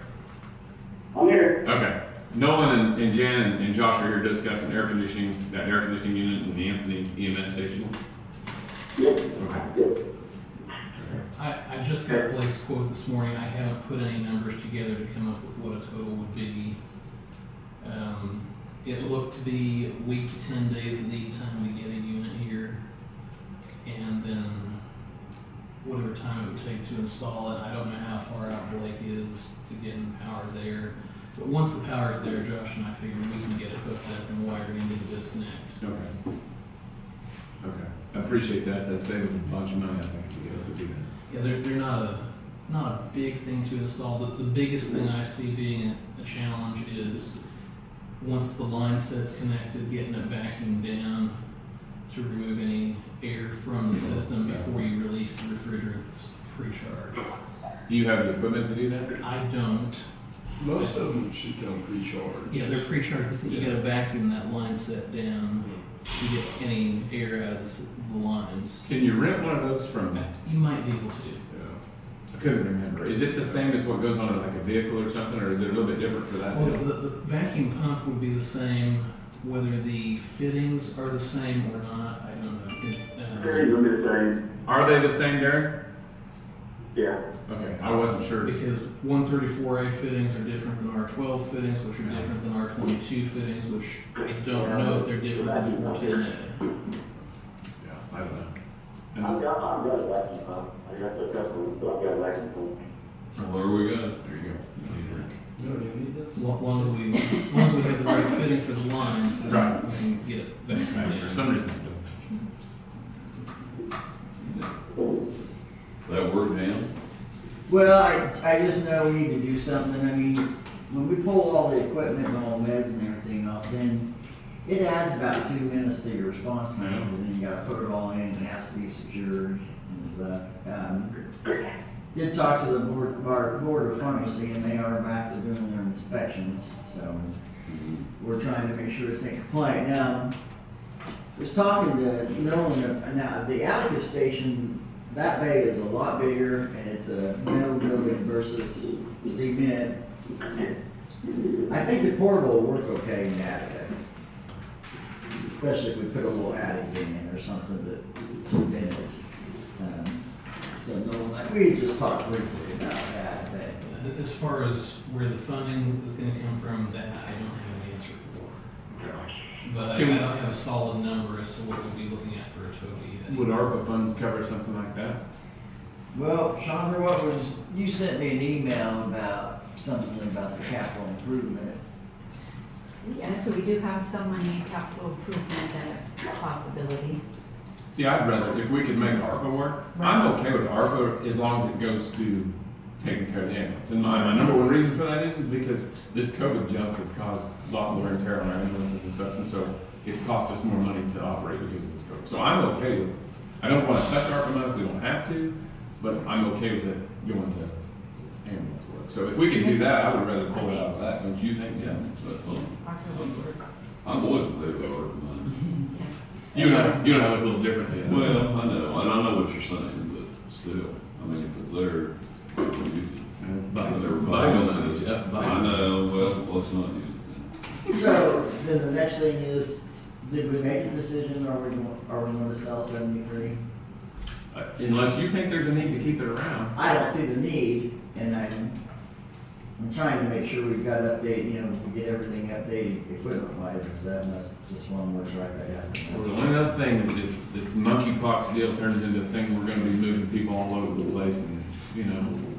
I'm here. Okay. Nolan and Jan and Josh are here discussing air conditioning, that air conditioning unit in the Anthony EMS station. Yep. Okay. I just got Blake's quote this morning. I haven't put any numbers together to come up with what a total would be. It looked to be a week to 10 days lead time to get a unit here, and then whatever time it would take to install it. I don't know how far out Blake is to getting power there. But once the power's there, Josh and I figured we can get it hooked up and wired into the disconnect. Okay. Okay. I appreciate that. That saves a bunch of money, I think, if you guys would do that. Yeah, they're not a big thing to install, but the biggest thing I see being a challenge is once the line set's connected, getting it vacuumed down to remove any air from the system before you release the refrigerants pre-charged. Do you have the equipment to do that? I don't. Most of them should come pre-charged. Yeah, they're pre-charged, but then you gotta vacuum that line set down to get any air out of the lines. Can you rent one of those from? You might be able to. I couldn't remember. Is it the same as what goes on in like a vehicle or something, or is it a little bit different for that? Well, deal? the vacuum pump would be the same, whether the fittings are the same or not, I don't know. Fittings will be the same. Are they the same, Darren? Yeah. Okay, I wasn't sure. Because 134A fittings are different than R12 fittings, which are different than R22 fittings, which I don't know if they're different than 410A. Yeah, I don't know. I've got a vacuum pump. I got a couple, but I've got a vacuum pump. Where we go? There you go. You don't even need this? As long as we have the right fitting for the lines, then Right. we can get it vacuumed Right, in. for some reason, That work, Dan? Well, I just know we need to do something. I mean, when we pull all the equipment and all the meds and everything off, then it adds about 2 minutes to your response time. Yeah. And then you gotta put it all in, and it has to be secured and stuff. Did talk to the board of pharmacy, and they are back to doing their inspections, so we're trying to make sure it's in compliant. Now, I was talking to Nolan, now, the Atticus station, that bay is a lot bigger, and it's a metal building versus cement. I think the portable will work okay in Attica, especially if we put a little attic in it or something to vent it. So Nolan, like, we just talked briefly about that, but As far as where the funding is gonna come from, that I don't have an answer for. But I don't have a solid number as to what we'll be looking at for a total yet. would ARPA funds cover something like that? well, Chandra, you sent me an email about something about the capital improvement. Yes, so we do have some money in capital improvement, a possibility. See, I'd rather, if we could make ARPA work, I'm okay with ARPA as long as it goes to taking care of the ambulance. And my number one reason for that is because this COVID junk has caused lots of wear and tear on our ambulances and stuff, and so it's cost us more money to operate because of this COVID. So I'm okay with, I don't want to touch ARPA money if we don't have to, but I'm okay with it going to ambulance work. So if we can do that, I would rather pull it out of that, don't you think, Jen? But, ARPA would work. I'm always in favor of ARPA money. You and I look a little differently. Well, I know, and I know what you're saying, but still, I mean, if it's there, we use it. But They're buying buying it. it. Yeah, I know, well, let's not use it So then the next thing is, did we make a decision, or are we going to sell 73? Unless you think there's a need to keep it around. I don't see the need, and I'm trying to make sure we've got update, we get everything updated equipment-wise and stuff, and that's just one more track I got. Well, the only other thing is if this monkeypox deal turns into a thing, we're gonna be moving people all over the place, and,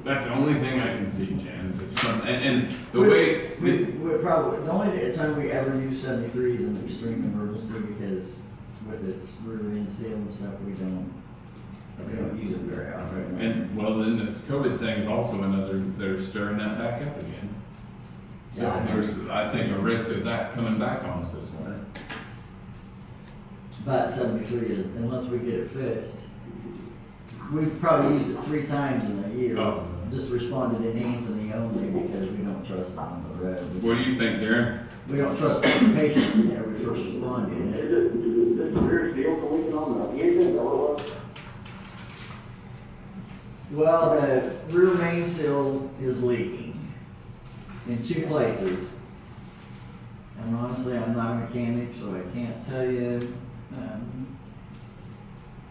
that's the only thing I can see, Jan, is if some, and the way. We probably, the only time we ever use 73 is an extreme emergency, because with its rear end seal and stuff, we don't use it very often. And, well, then this COVID thing's also they're stirring that back up again. So Yeah, I know. there's, I think, a risk of that coming back on us this winter. But 73 is, unless we get it fixed. We've probably used it 3 times in a year. Oh. Just responded in Anthony only because we don't trust them on the road. What do you think, Darren? We don't trust the patient when we first responded. Is this rear seal leaking on the engine or what? Well, the rear main seal is leaking in 2 places. And honestly, I'm not a mechanic, so I can't tell you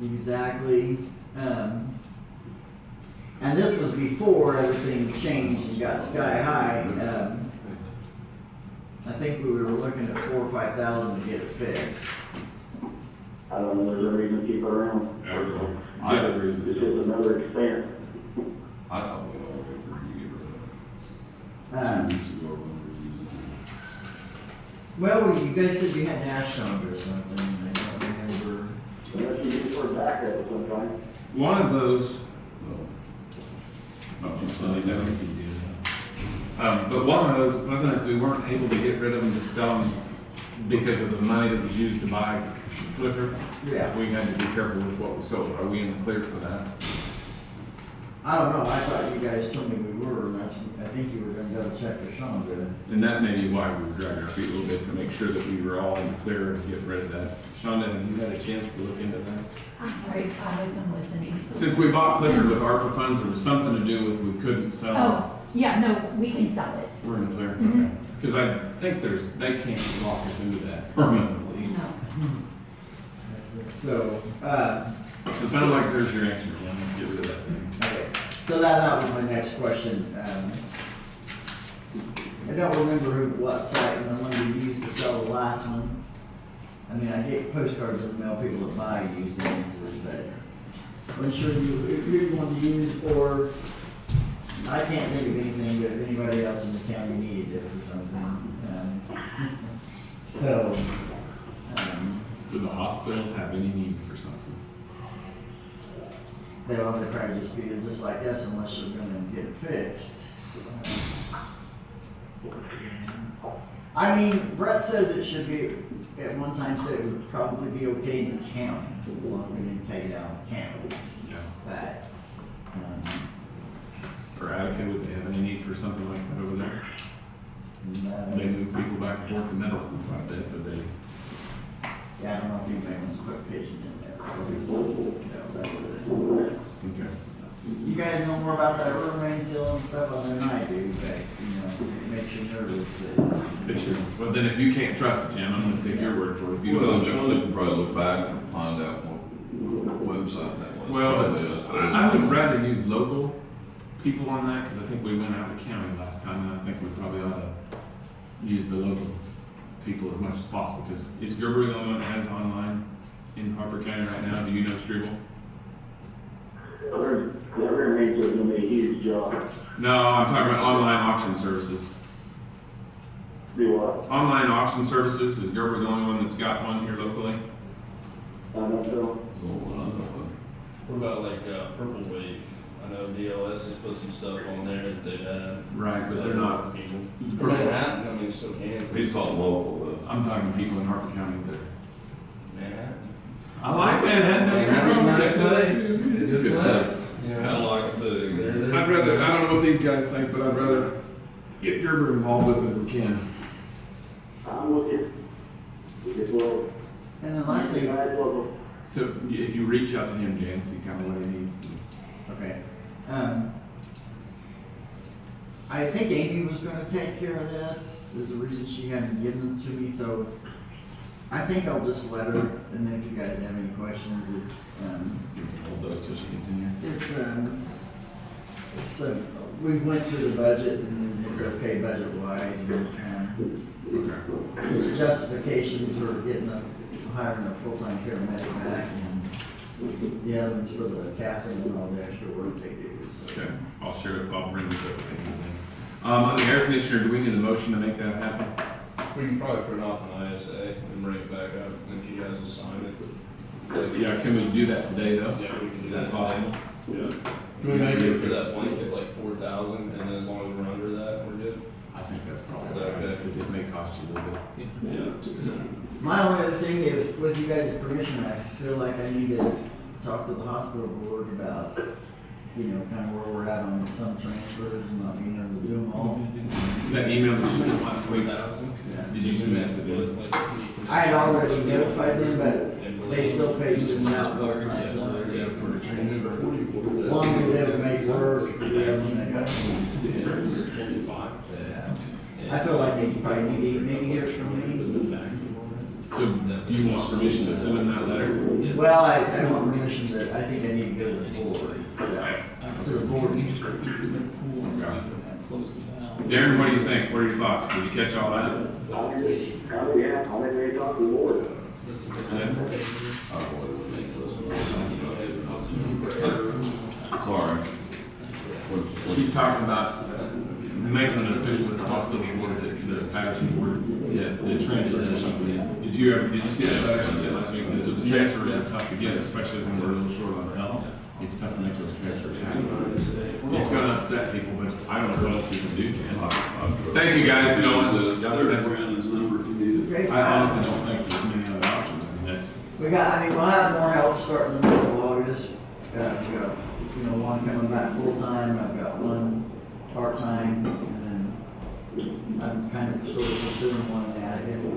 exactly. And this was before everything changed and got sky high. I think we were looking at $4,000 or $5,000 to get it fixed. I don't know, there's a reason to keep it around. Different reasons. It's just another expense. I thought we all agreed to get rid of Um, it. 2 weeks ago, when we were using Well, you guys said you had dash on or something. I don't remember. Unless you get for a backup sometime. One of those, it. oh, you still need that? But one of those, wasn't it, we weren't able to get rid of them, to sell them because of the money that was used to buy Clifford? Yeah. We had to be careful with what we sold. Are we in the clear for that? I don't know. I thought you guys told me we were, and I think you were going to go check for Chandra. And that may be why we were dragging our feet a little bit, to make sure that we were all in the clear and get rid of that. Shonda, have you had a chance to look into that? I'm sorry, I wasn't listening. Since we bought Clifford with ARPA funds, there was something to do with we couldn't sell. Oh, yeah, no, we can sell it. We're in the clear? Mhm. Okay. Because I think they can't lock us into that permanently. No. So, So it sounds like there's your answer, Jen. Let's get rid of that thing. okay. So that was my next question. I don't remember what site and the one we used to sell the last one. I mean, I get postcards in the mail, people that buy used ones, but I'm sure you're the one to use, or I can't think of anything, but if anybody else in the county needed it or something. So, Would the hospital have any need for something? they'll probably just be just like us unless you're gonna get it fixed. I mean, Brett says it should be, at one time said it would probably be okay in the county, as long as we didn't take it out of the county. Yeah. But, Or Attica, would they have any need for something like that over there? no, They move people back and forth to medicine quite a bit, but they, yeah, I don't know if anybody wants to put patient in there. No, that's it. okay. You guys know more about that rear main seal and stuff than I do, but, it makes you nervous that. But sure. Well, then if you can't trust it, Jan, I'm gonna take your word for it. If you Well, don't John, trust they it. can probably look back and find out what website that was. Well, Probably us, but I would rather use local people on that, because I think we went out of the county last time, and I think we probably ought to use the local people as much as possible, because is Gerber the only one that has online in Harper County right now? Do you know Struble? That rear main seal is gonna be a huge job. No, I'm talking about online auction services. Do what? Online auction services, is Gerber the only one that's got one here locally? I don't know. So, I know, What about like Purple Wave? I know DLS has put some stuff on there that they've had. Right, but they're not. People. For Manhattan, I mean, still Kansas. but he's all local, I'm talking people in Harper County that Manhattan. I like Manhattan. Manhattan's a nice place. It's a good place. kind of like the, I'd rather, I don't know what these guys think, but I'd rather get Gerber involved with it if we can. I'm with you. We just will. And then lastly, Guys, local. So if you reach out to him, Jan, see kind of what he needs. okay. I think Amy was gonna take care of this, is the reason she hadn't given them to me, so I think I'll just let her, and then if you guys have any questions, You can hold those till she gets in here. we went through the budget, and it's okay budget-wise, and, Okay. it's justification for hiring a full-time paramedic back, and the other one's for the captain and all the extra work they do, so. Okay, I'll bring this up with him. On the air conditioner, do we need a motion to make that happen? We can probably put it off an ISA and bring it back up if you guys will sign it. Yeah, can we do that today though? Yeah, we can do Is that that. possible? Yeah. Can we make it for that blanket like 4,000, and then as long as we're under that, we're good? I think that's probably Okay. okay, because it may cost you a little bit. Yeah. My only other thing is, with you guys' permission, I feel like I need to talk to the hospital board about, you know, kind of where we're at on some transfers and not being able to do them all. That email that you sent last week, did you submit to them? I had already notified them, but they still pay this out for the transfer. As long as they would make work, we have them that got I feel like they probably need maybe hear from me. So do you want permission to send them that letter? Well, I want permission that, I think I need to go to the board. To the board. Darren, what do you think? What are your thoughts? Did you catch all that? Yeah, I'm ready to talk to the board. Sorry. She's talking about making an official with the hospital board, the Patterson board, the transfers or something. Did you see that letter she sent last week? Because the transfers are tough to get, especially when we're a little short on help. It's tough to make those transfers happen. It's gonna upset people, but I don't know what else you can do, Ken. Thank you guys, Nolan. Brandon's number if you need it. Okay. I honestly don't think there's many other options. I mean, that's, We'll have more help starting in the middle of August. We got, you know, one coming back full-time, I've got one part-time, and then I'm kind of sort of pursuing one additive.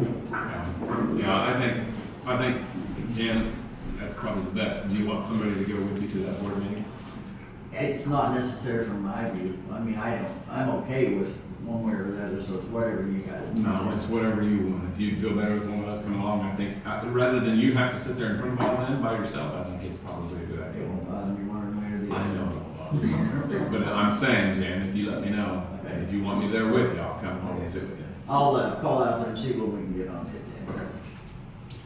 I think, Jan, that's probably the best. Do you want somebody to go with you to that board meeting? It's not necessary from my view. I mean, I'm okay with one way or the other, so it's whatever you guys. No, it's whatever you want. If you feel better with one of us coming along, I think, rather than you have to sit there in front of all them by yourself, I think it's probably a good It idea. won't bother me one way or the I other. know. But I'm saying, Jan, if you let me know, and if you want me there with you, I'll come home and sit with you. I'll call out there and see what we can get on it. Okay.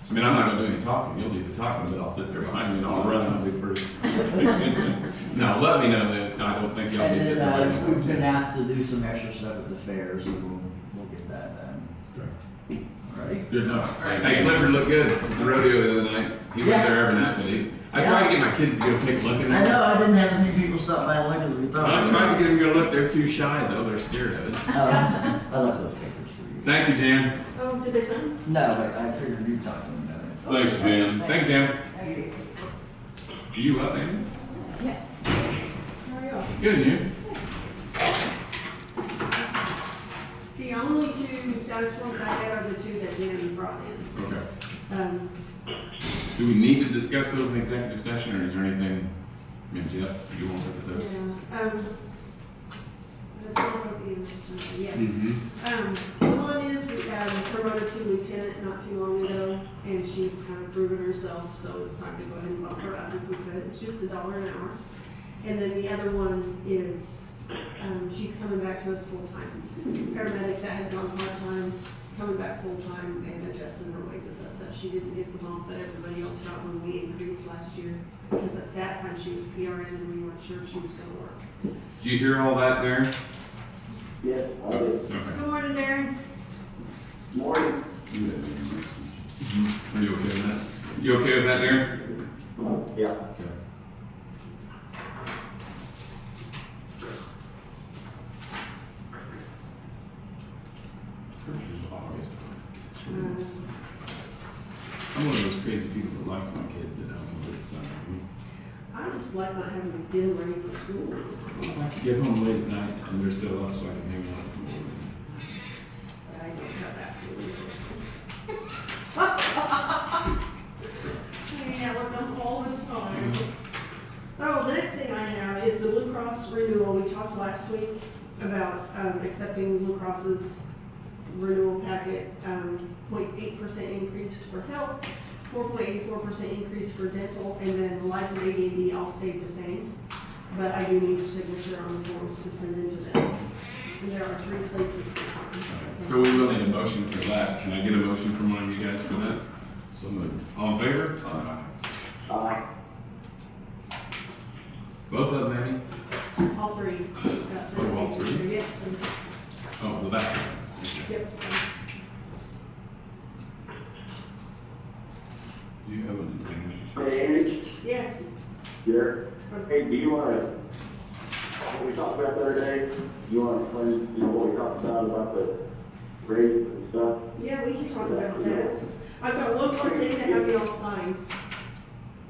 I mean, I'm not gonna do any talking. You'll do the talking, but I'll sit there behind you and I'll run and I'll be first. Now, let me know that I don't think y'all be And sitting then there. we've been asked to do some extra stuff at the fair, so we'll get that done. All right. Good enough. Hey, Clifford looked good at the rodeo the other night. He went Yeah. there every night, but I tried to get my kids to go take a look at it. I know, I didn't have many people stop by and look as we thought. I tried to get them to go look. They're too shy though. They're scared of it. I left those papers for you. Thank you, Jan. Oh, did they send? No, but I figured you'd talk to them about it. Thanks, Jan. Thanks, Jan. Thank you. Are you up, Amy? Yes. How are you? Good, and you? The only two status forms I had are the two that Dan brought in. Okay. Do we need to discuss those in executive session, or is there anything, I mean, Jeff, do you want to look at those? Yeah. Mm-hmm. One is, we promoted to lieutenant not too long ago, and she's kind of proven herself, so it's time to go ahead and bump her up if we could. It's just $1 an hour. And then the other one is, she's coming back to us full-time. Paramedic that had gone part-time, coming back full-time and adjusting her wages. That's that she didn't get the bump that everybody else got when we increased last year. Because at that time she was PRN and we weren't sure if she was gonna work. Did you hear all that there? Yes, I did. Okay. Good morning, Darren. Morning. Are you okay with that? You okay with that, Darren? Yeah. Okay. I'm one of those crazy people that likes my kids at home with the sun. I just like not having to get them ready for school. I have to get home late at night and they're still up so I can hang out with them. But I don't have that feeling. Hanging out with them all the time. Oh, the next thing I have is the Blue Cross renewal. We talked last week about accepting Blue Cross's renewal packet, 0.8% increase for health, 4.84% increase for dental, and then life and AD&D all stayed the same. But I do need your signature on the forms to send into them. And there are 3 places to sign. So we will need a motion for that. Can I get a motion from one of you guys for that? So moved. All in favor? Both of them, Amy? All 3. Oh, all 3? Yes, please. Oh, the back. Yep. Do you have anything? Hey, Amy, Yes. here. Hey, do you wanna, what we talked about the other day, you wanna explain, what we talked about the raise and stuff? Yeah, we can talk about that. I've got one more thing to have y'all sign.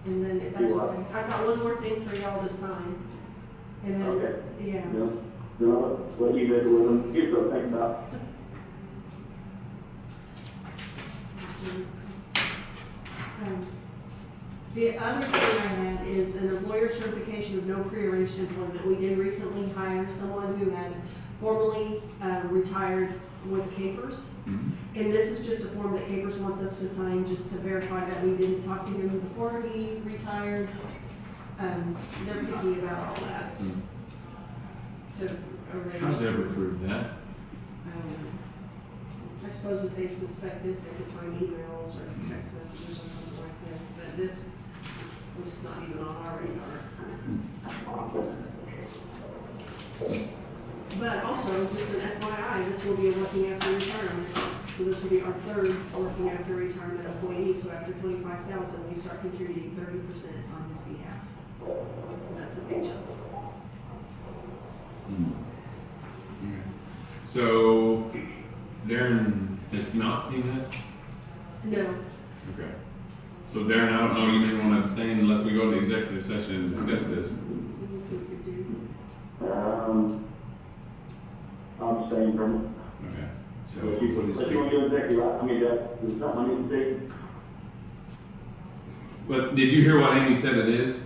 And then if that's You what? okay. I've got one more thing for y'all to sign. And then, Okay. yeah. No, what you guys with them, here's what I think about. The other thing I had is an employer certification of no prearranged employment. We did recently hire someone who had formerly retired with Capers. Mhm. And this is just a form that Capers wants us to sign just to verify that we didn't talk to him before he retired. They're picky about all that. To arrange. How's they ever prove that? I suppose if they suspected, they could find emails or text messages or something like this, but this was not even on our radar. But also, just an FYI, this will be a working after retirement. So this will be our third working after retirement employee, so after 25,000, we start contributing 30% on his behalf. That's a big jump. So Darren has not seen this? No, Okay. So Darren, I don't know, you may want to abstain unless we go into executive session and discuss this. what we could do. I'm staying from it. Okay. So So, if you want to do executive, I mean, that's something I need to do. but did you hear what Amy said it is?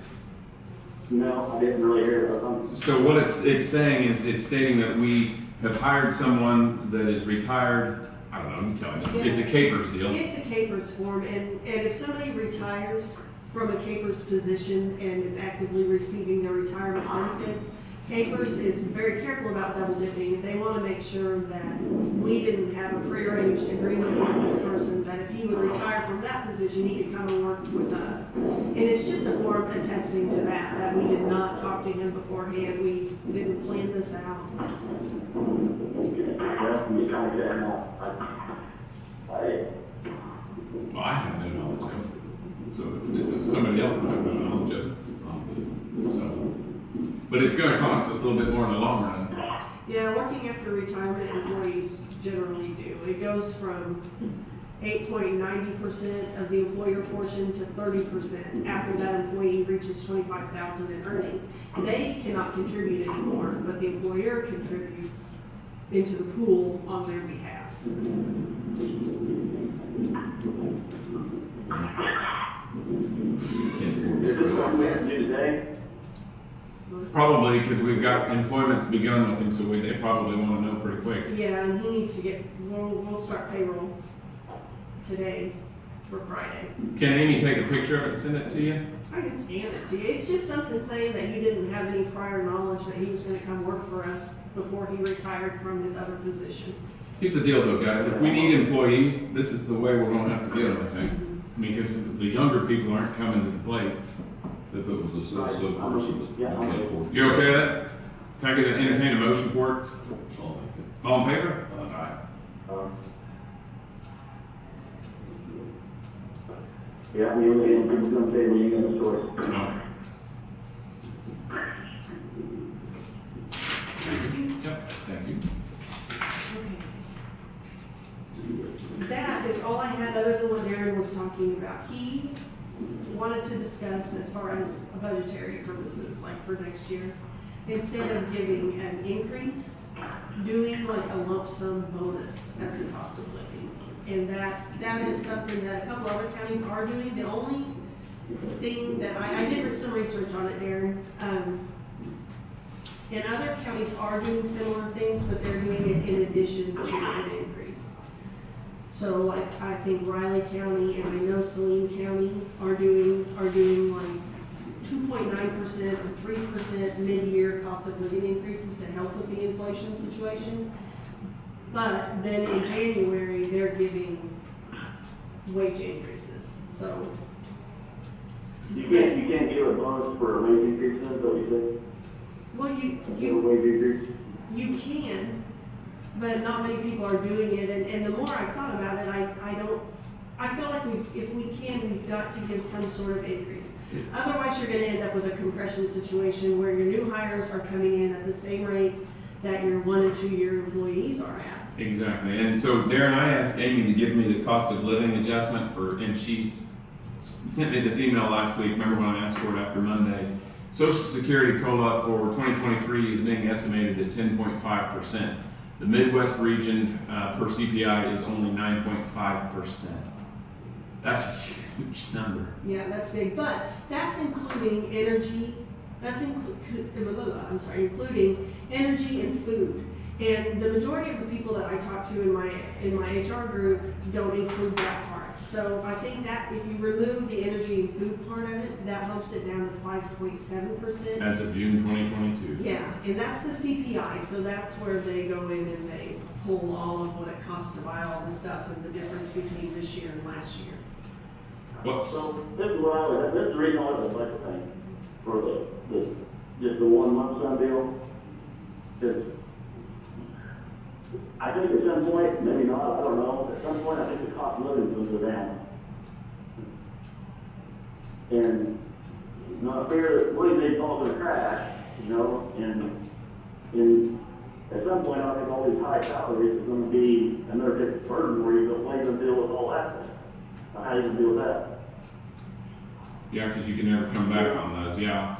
No, I didn't really hear it. So what it's saying is, it's stating that we have hired someone that is retired. I don't know, you tell me. It's a Capers deal. It's a Capers form, and if somebody retires from a Capers position and is actively receiving their retirement benefits, Capers is very careful about double dipping. They want to make sure that we didn't have a prearranged agreement with this person, that if he would retire from that position, he could come and work with us. And it's just a form attesting to that we did not talk to him beforehand, we didn't plan this out. Well, you kind of get now. Well, I have no knowledge of it. So if somebody else, I have no knowledge of it. So, but it's gonna cost us a little bit more in the long run. Yeah, working after retirement employees generally do. It goes from 8.90% of the employer portion to 30% after that employee reaches 25,000 in earnings. They cannot contribute anymore, but the employer contributes into the pool on their behalf. Is this something we have to do today? Probably because we've got employment's begun with him, so they probably want to know pretty quick. Yeah, and he needs to get, we'll start payroll today for Friday. Can Amy take a picture of it and send it to you? I can scan it to you. It's just something saying that you didn't have any prior knowledge that he was gonna come work for us before he retired from his other position. Here's the deal though, guys. If we need employees, this is the way we're gonna have to get them, I think. I mean, because the younger people aren't coming to the plate. If it was a so person that you can't afford. You're okay with that? Can I get an entertain a motion for it? I'll make it. All in favor? Aye. Yeah, we were going to say we got a choice. No. Yep, thank you. That is all I had other than what Darren was talking about. He wanted to discuss as far as budgetary purposes, like for next year, instead of giving an increase, doing like a lump sum bonus as a cost of living. And that is something that a couple other counties are doing. The only thing that I did some research on it, Darren. And other counties are doing similar things, but they're doing it in addition to an increase. So like, I think Riley County and I know Saline County are doing like 2.9% or 3% mid-year cost of living increases to help with the inflation situation. But then in January, they're giving wage increases, so. You can't give a bonus for a wage increase, is that what you Well, said? Give a wage increase? you can, but not many people are doing it, and the more I've thought about it, I feel like if we can, we've got to give some sort of increase. Otherwise, you're gonna end up with a compression situation where your new hires are coming in at the same rate that your 1 and 2 year employees are at. Exactly, and so Darren, I asked Amy to give me the cost of living adjustment for, and she's sent me this email last week, remember when I asked for it after Monday? Social Security COLA for 2023 is being estimated at 10.5%. The Midwest region per CPI is only 9.5%. That's a huge number. Yeah, that's big, but that's including energy, including energy and food. And the majority of the people that I talk to in my HR group don't include that part. So I think that if you remove the energy and food part of it, that bumps it down to 5.7%. As of June 2022. Yeah, and that's the CPI, so that's where they go in and they pull all of what it costs to buy all the stuff and the difference between this year and last year. What's, So this is this is the reason I was like the thing for just the 1 lump sum deal. Because I think at some point, maybe not, I don't know, at some point I think the cost of living is going to go down. And not fair that one of these falls in a crash, and at some point I think all these high salaries is going to be another big burden where you're going to deal with all that. How do you deal with that? yeah, because you can never come back on those, yeah.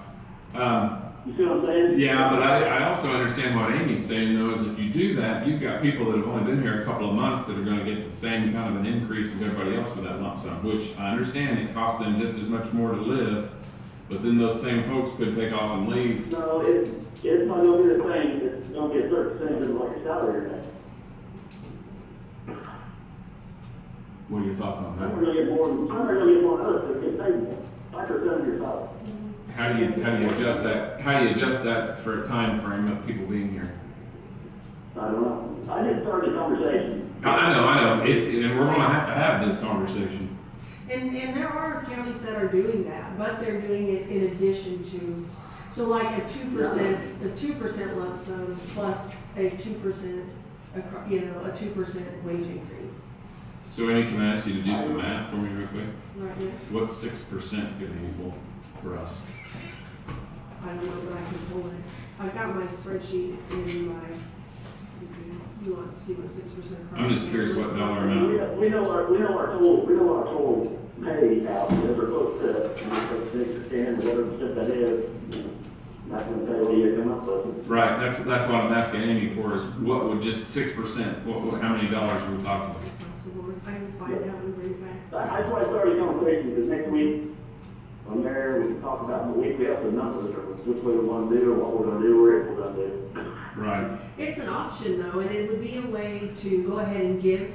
You see what I'm saying? Yeah, but I also understand what Amy's saying though, is if you do that, you've got people that have only been here a couple of months that are gonna get the same kind of an increase as everybody else for that lump sum, which I understand it costs them just as much more to live, but then those same folks could take off and leave. No, it's not gonna be the same, it's gonna be a certain percentage of like your salary or anything. What are your thoughts on I'm that? gonna get more than others, so get paid more, 5% of your salary. How do you adjust that? How do you adjust that for a time frame of people being here? I don't know. I just started the conversation. I know. And we're gonna have to have this conversation. And there are counties that are doing that, but they're doing it in addition to, so like a 2% lump sum plus a 2%, a 2% wage increase. So Amy, can I ask you to do some math for me real quick? Right now, What's 6% gonna equal for us? I don't know, but I can pull it. I've got my spreadsheet in my, you want to see what 6%. I'm just curious what dollar amount. We know our total pay out, as we're supposed to, 6 or 10, whatever percent that is. I'm not gonna tell you what you come up with. Right, that's what I'm asking Amy for, is what would just 6%, how many dollars are we talking? I can find out and bring it back. That's why I started the conversation, because next week, from there, we can talk about the week, we have some numbers, or which way we want to do, or what we're gonna do, or if we're gonna do. Right. It's an option though, and it would be a way to go ahead and give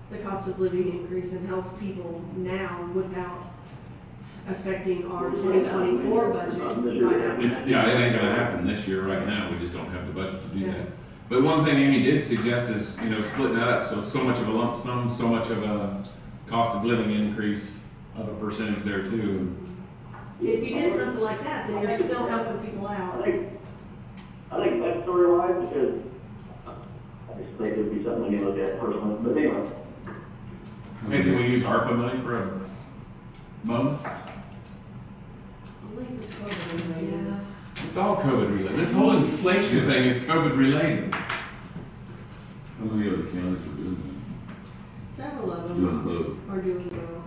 the cost of living increase and help people now without affecting our 2024 budget by that much. It ain't gonna happen this year right now, we just don't have the budget to do Yeah. that. But one thing Amy did suggest is, splitting that up, so much of a lump sum, so much of a cost of living increase of a percentage there too. If you did something like that, then you're still helping people out. I think that's story-wise, because I just think it'd be something we need to look at personally, but anyway. Hey, can we use ARPA money for a bonus? I believe it's COVID related. It's all COVID related. This whole inflation thing is COVID related. How many other counties are doing Several of that? Doing them both. are doing well,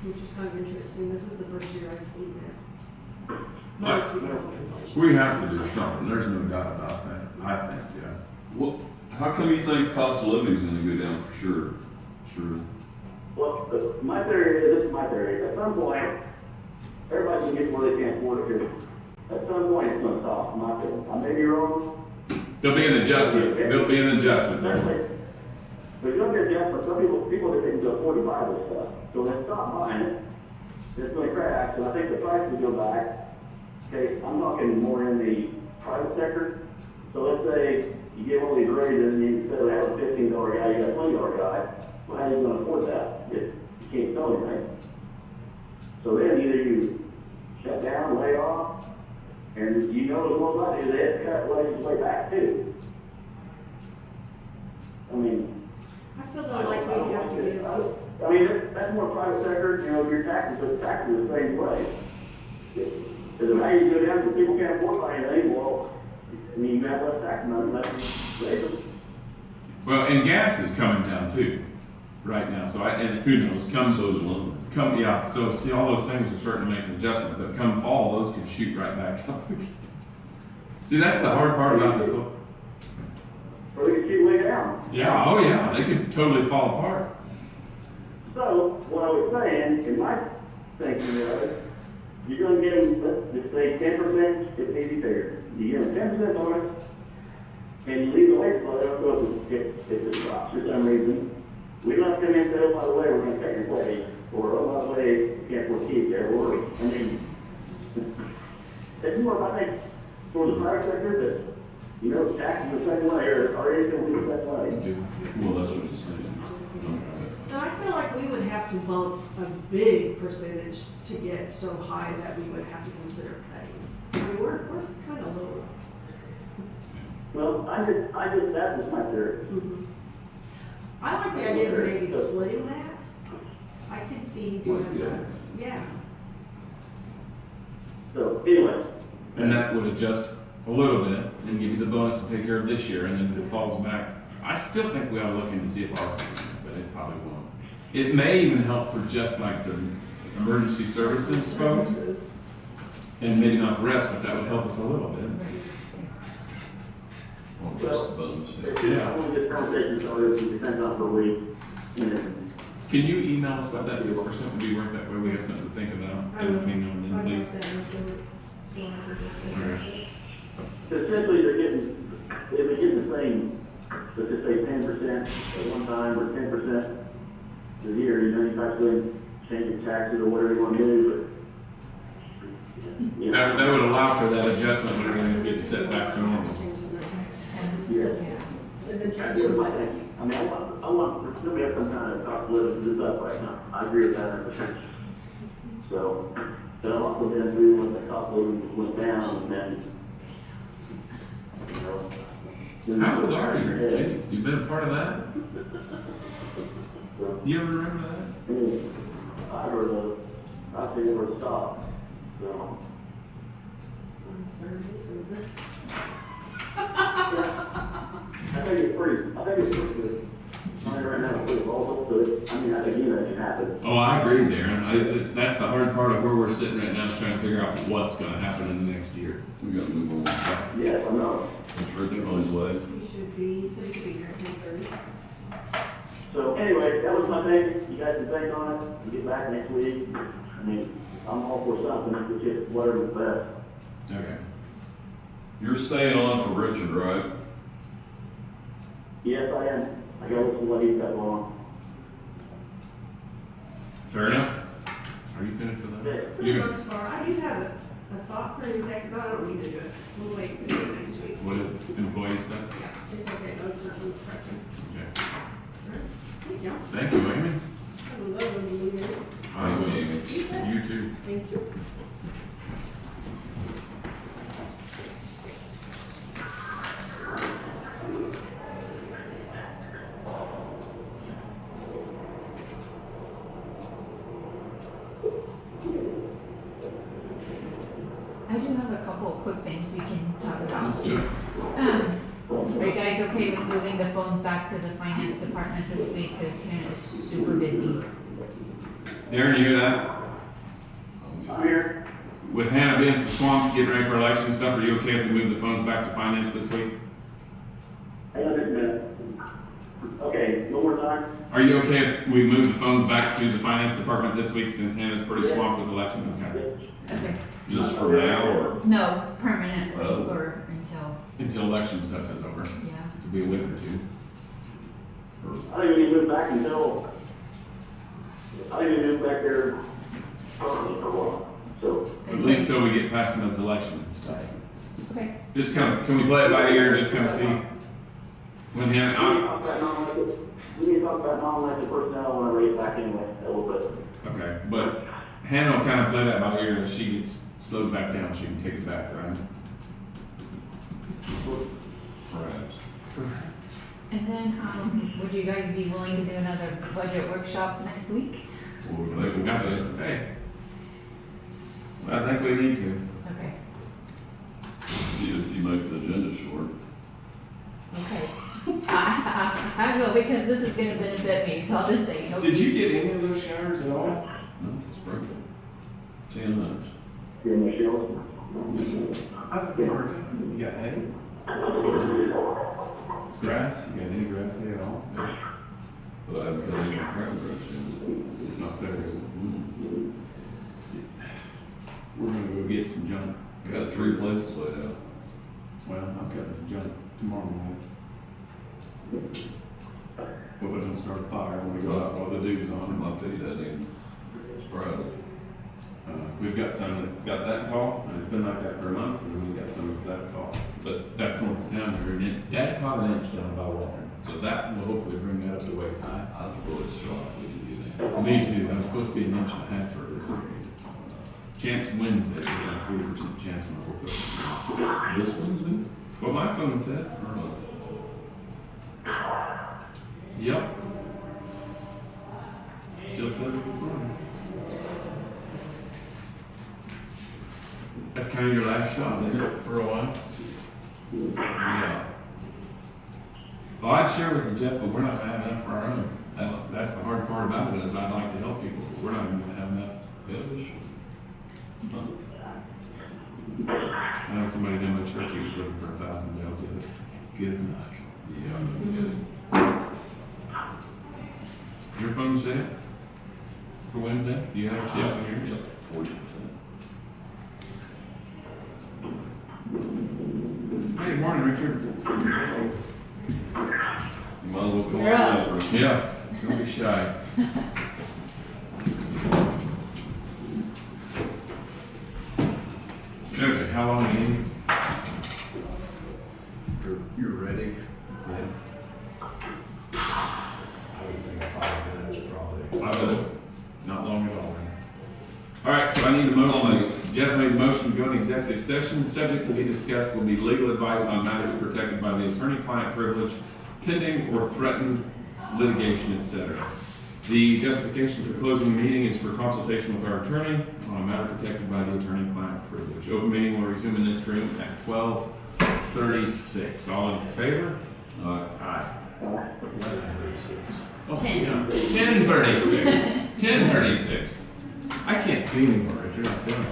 which is kind of interesting. This is the first year I've seen that. But it's because of inflation. We have to do something, there's no doubt about that, I think, yeah. Well, how come you think cost of living is gonna go down for sure? Sure. Well, my theory is, this is my theory, at some point, everybody can get where they can't afford it, because at some point it's gonna stop, in my opinion. I may be wrong. There'll be an adjustment, There's gonna be an adjustment, some people that can afford to buy this stuff, so they stop buying it, it's gonna crash, and I think the price will go back. Okay, I'm talking more in the private sector, so let's say you get one of these raises, and instead of having a $15 guy, you got a $20 guy, well, how are you gonna afford that if you can't sell anything? So then either you shut down, lay off, and as more money, they have to cut wages way back too. I mean, I feel though like we have to give. I mean, that's more private sector, your taxes, but taxes are the same way. Because the value go down, because people can't afford to buy anything, well, I mean, you have less tax money, less labor. Well, and gas is coming down too, right now, so and who knows, So is lumber. yeah, so see, all those things are starting to make an adjustment, but come fall, those could shoot right back up. See, that's the hard part about this whole, Or we can shoot way down. yeah, oh yeah, they could totally fall apart. So, what I was saying, in my thinking was, you're gonna give them, let's just say 10%, it may be fair. You give them 10% bonus, and you leave the weight flow, they'll go if it drops for some reason. We don't have to come in and say, oh, by the way, we're gonna take your wage, or oh, by the way, you can't afford to keep there, or, I mean, it's more, I think, for the private sector, that, you know, taxes the same way, or anything will be the same way. Well, that's what it's saying. And I feel like we would have to bump a big percentage to get so high that we would have to consider cutting. I mean, we're kind of low. Well, I just, that was my theory. I like the idea of maybe splitting that. I could see doing Like the other that. thing. Yeah. So, anyway, And that would adjust a little bit and give you the bonus to take care of this year, and then if it falls back, I still think we ought to look in to see if our, but it probably won't. It may even help for just like the emergency services folks, and maybe not the rest, but that would help us a little bit. Well, that's the bonus. it's just, I want to get conversation started, it depends on per week. And Can you email us what that 6% would be worth? That way we have something to think about, and between now and then, please. essentially, they're getting, if they get the same, let's just say 10% at one time, or 10% a year, you know, you actually change the taxes or whatever you want to do, but. you know, That would allow for that adjustment when everything's getting set back to normal. Yeah. And then I change do it my like that. thing. I mean, I want, still have some kind of cost of living this up right now. I agree with that 100%. So, but I've also been through when the cost of living went down and then, you know. How old are you? Jeez, you've been a part of that? So, You ever remember that? I heard of, I think where to stop, so. I think it's pretty good. I mean, right now, it's pretty volatile, so I mean, I think, you know, it can happen. Oh, I agree, Darren. That's the hard part of where we're sitting right now, is trying to figure out what's gonna happen in the next year. We gotta move on. Yes, I know. It's Richard on his way. We should be, so we could be here at 10:30. So anyway, that was my thing. You guys can think on it and get back next week. I mean, I'm all for something, it's just whatever's best. Okay. You're staying on for Richard, right? Yes, I am. I gotta listen to what he's got going. Fair enough. Are you finished with that? For the most part, I do have a thought for an executive, but I don't need to do it. We'll wait and do it next week. What is employee stuff? Yeah, it's okay, though, it's not really pressing. Okay. Thank you. Thank you, Amy. I would love when you leave it. I will. Amy. You too. Thank you. I do have a couple of quick things we can talk about. Let's do it. Are you guys okay with moving the phones back to the finance department this week, because Hannah's super busy? Darren, you hear that? I'm here. With Hannah being so swamped, getting ready for election and stuff, are you okay if we move the phones back to finance this week? Hang on just a minute. Okay, one more time. Are you okay if we move the phones back to the finance department this week, since Hannah's pretty swamped with election? Okay. Okay. Just for now, or? No, permanently, Oh. or Until election stuff is over. yeah. Could be a week or two. I think we can move back until, I think we can move back there for a while. So, At least till we get past some of this election stuff. Okay. Just kind of, can we play it by ear and just kind of see? When we need to Hannah, talk about non-elected personnel when I read it back anyway, a little bit. okay, but Hannah will kind of play that by ear, and she gets slowed back down, she can take it back, right? Perhaps. And then, would you guys be willing to do another budget workshop next week? Well, we got to, hey. I think we need to. Okay. If you make the agenda short. Okay. I this is gonna benefit me, so I'll just say, no. Did you get any of those showers at all? No, it's broken. 10 minutes. Here, Michelle. How's it working? You got hay? Grass? You got any grass hay at all? No. But I haven't cut any ground brush in. It's not there, is it? Mm. We're gonna go get some junk. Got 3 places laid out. Well, I'm cutting some junk tomorrow night. Hope it don't start a fire when we go out while the dew's on. My feet hadn't even sprouted. We've got some that got that tall, and it's been like that for a month, and then we've got some that's that tall. But that's north of town here, and Dad caught an inch down by water. So that will hopefully bring that up to waist high. I was really shocked we didn't get that. Me too, that's supposed to be an inch and a half for this. Chance Wednesday, we got a 40% chance on the hook. This Wednesday? That's what my phone said. Yep. Still says it this morning. That's kind of your last shot, isn't it? For a while? Yeah. Well, I'd share with you, Jeff, but we're not gonna have enough for our own. That's the hard part about it, is I'd like to help people, but we're not even gonna have enough. Yeah, this I know somebody down my church, he was looking for 1,000 bales the other. Good luck. Yeah, I'm kidding. Your phone set for Wednesday? Do you have a chance on yours? 40%. Hey, good morning, Richard. You might as well come You're up. on over. Yeah, don't be shy. Okay, how long do you need? You're ready? Yeah. I would think 5 minutes probably. 5 minutes? Not long at all. All right, so I need a motion. Jeff made a motion to go into executive session. Subject to be discussed will be legal advice on matters protected by the attorney-client privilege, pending or threatened litigation, etc. The justification for closing the meeting is for consultation with our attorney on a matter protected by the attorney-client privilege. Open meeting will resume in this room at 12:36. All in favor? Aye. Oh, 10. yeah. 10:36. 10:36. I can't see anymore, Richard. I feel like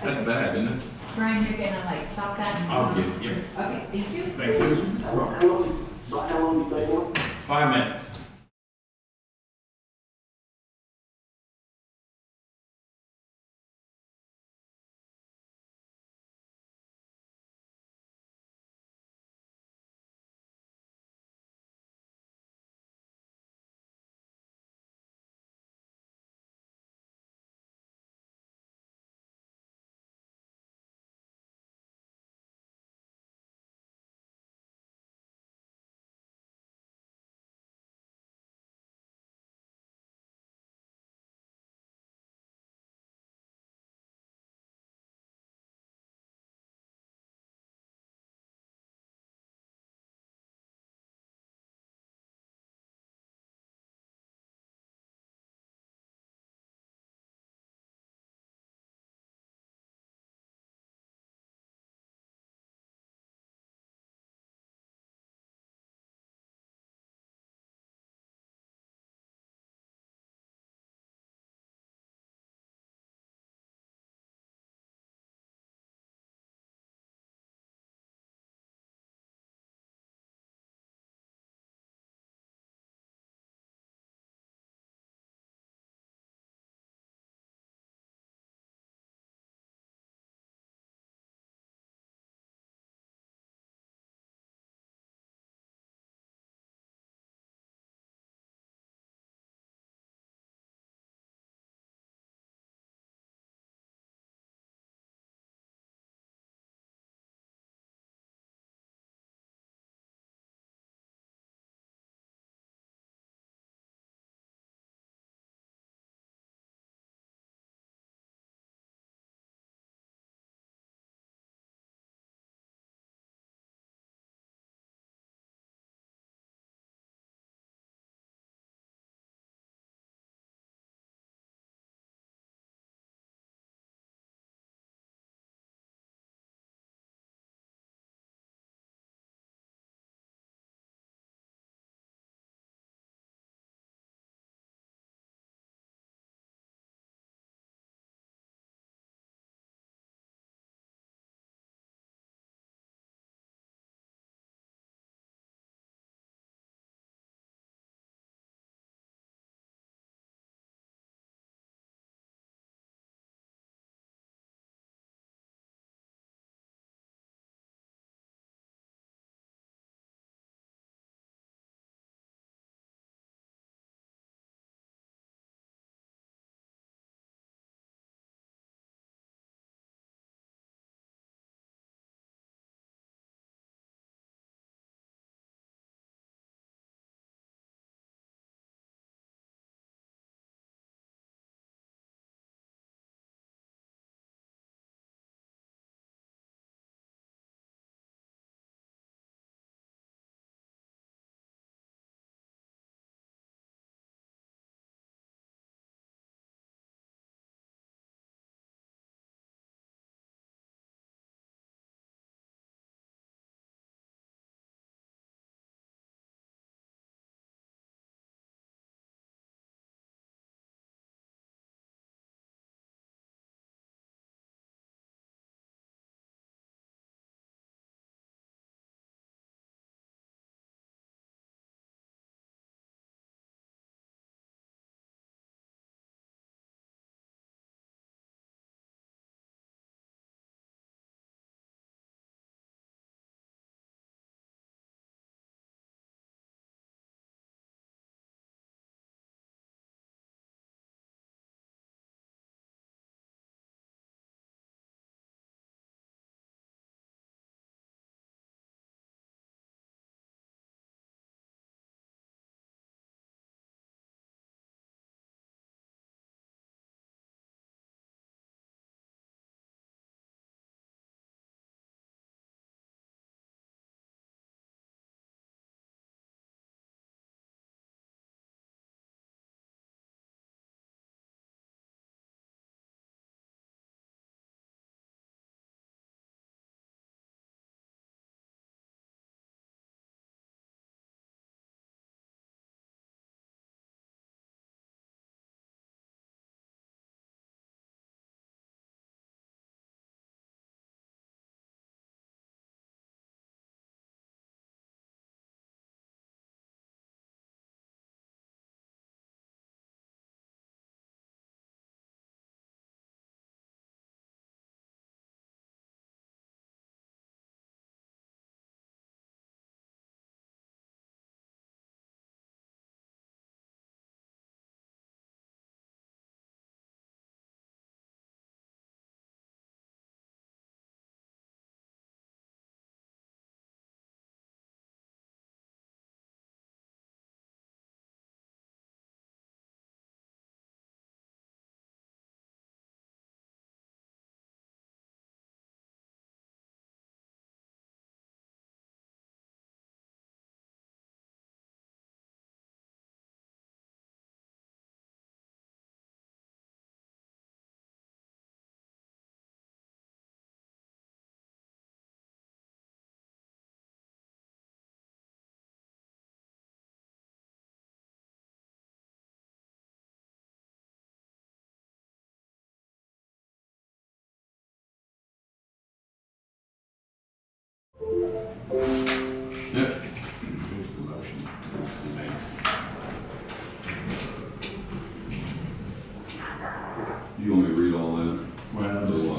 that's bad, isn't it? Brian, you're gonna like stop that? And I'll get it. Yep. Okay, thank you. Thank you. How long you stay for? 5 minutes.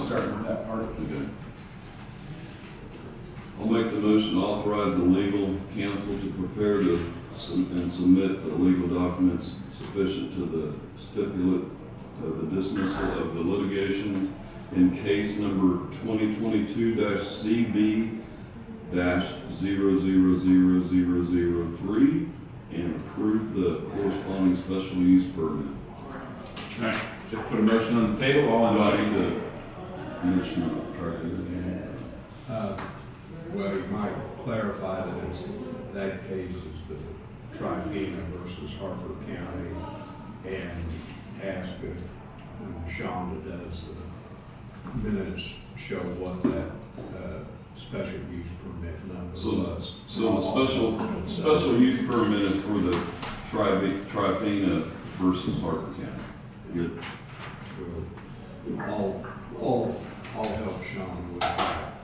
start with that part. Okay. I'll make the motion to authorize the legal counsel to prepare and submit the legal documents sufficient to the stipulate of the dismissal of the litigation in case number 2022-CB-000003 and approve the corresponding special use permit. All right, just put a motion on the table, all in Do I favor? need to mention it? Try to do Well, you might clarify that it's, that case is the Trifina versus Harper County, and ask if Shonda does the minutes show what that, special use permit number was. So the special use permit is for the Trifina versus Harper County. Good. I'll help Shonda with that.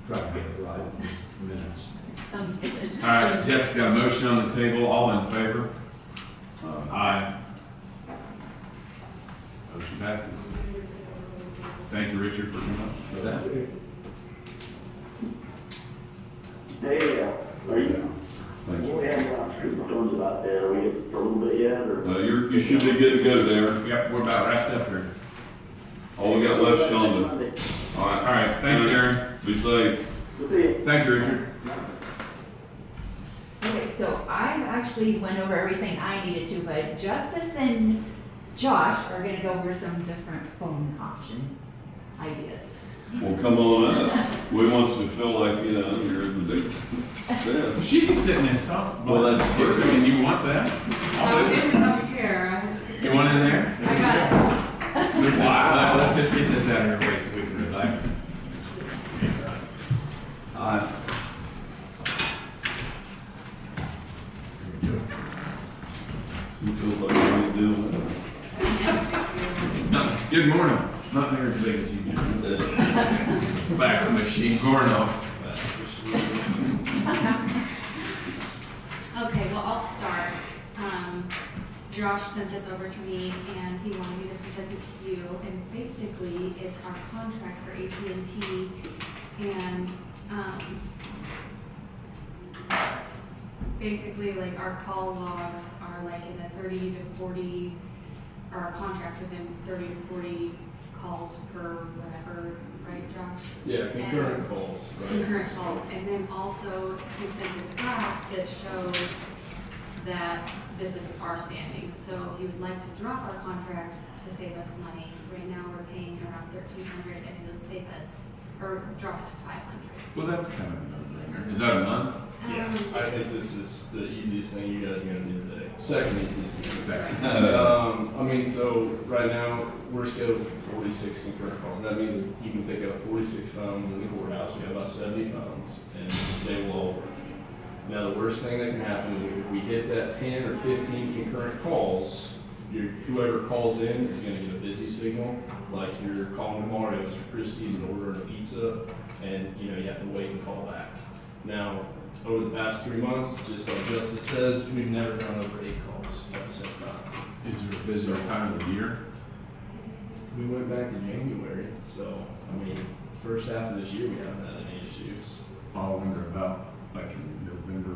Try to get it right in minutes. Sounds good. All right, Jeff's got a motion on the table, all in favor? Aye. Motion passes. Thank you, Richard, for coming up with that. Hey, are you, Thank you. we have phones about that, are we here for a little bit yet, or? You should be good to go there. Yep, we're about wrapped up here. All we got left, Shonda. All All right, thanks, Aaron. Be safe. Thank you, Richard. Okay, so I actually went over everything I needed to, but Justice and Josh are gonna go over some different phone option ideas. Well, come on up. We want you to feel like, you're the big. Yeah. She can sit in this soft. Well, that's perfect. And you want that? I'll do it. You want in there? I got it. Wow. Let's just get this out of your way so we can relax. You feel like you're doing Good morning. Not near as big as you do. Fax machine, Gorno. Okay, well, I'll start. Josh sent this over to me and he wanted me to present it to you. And basically, it's our contract for AT&T. And basically, like, our call logs are like in the 30 to 40, our contract is in 30 to 40 calls per whatever, right, Josh? Yeah, concurrent calls, right? Concurrent calls, and then also he sent this graph that shows that this is our standings. So he would like to drop our contract to save us money. Right now, we're paying around $1,300, and it'll save us, or drop it to $500. Well, that's kind of a no-brainer. Is that a month? Yeah, I think this is the easiest thing you guys are gonna do today. Second easiest. Second. I mean, so right now, we're scheduled for 46 concurrent calls. That means that you can pick up 46 phones in the courthouse. We have about 70 phones, and they will all work. Now, the worst thing that can happen is if we hit that 10 or 15 concurrent calls, whoever calls in is gonna get a busy signal, like you're calling to Mario's or Christie's and ordering a pizza, and you have to wait and call back. Now, over the past 3 months, just like Justice says, we've never gone over 8 calls at the same time. Is there a busier time of the year? We went back to January, so, I mean, first half of this year, we haven't had any issues. I wonder about, like, in November,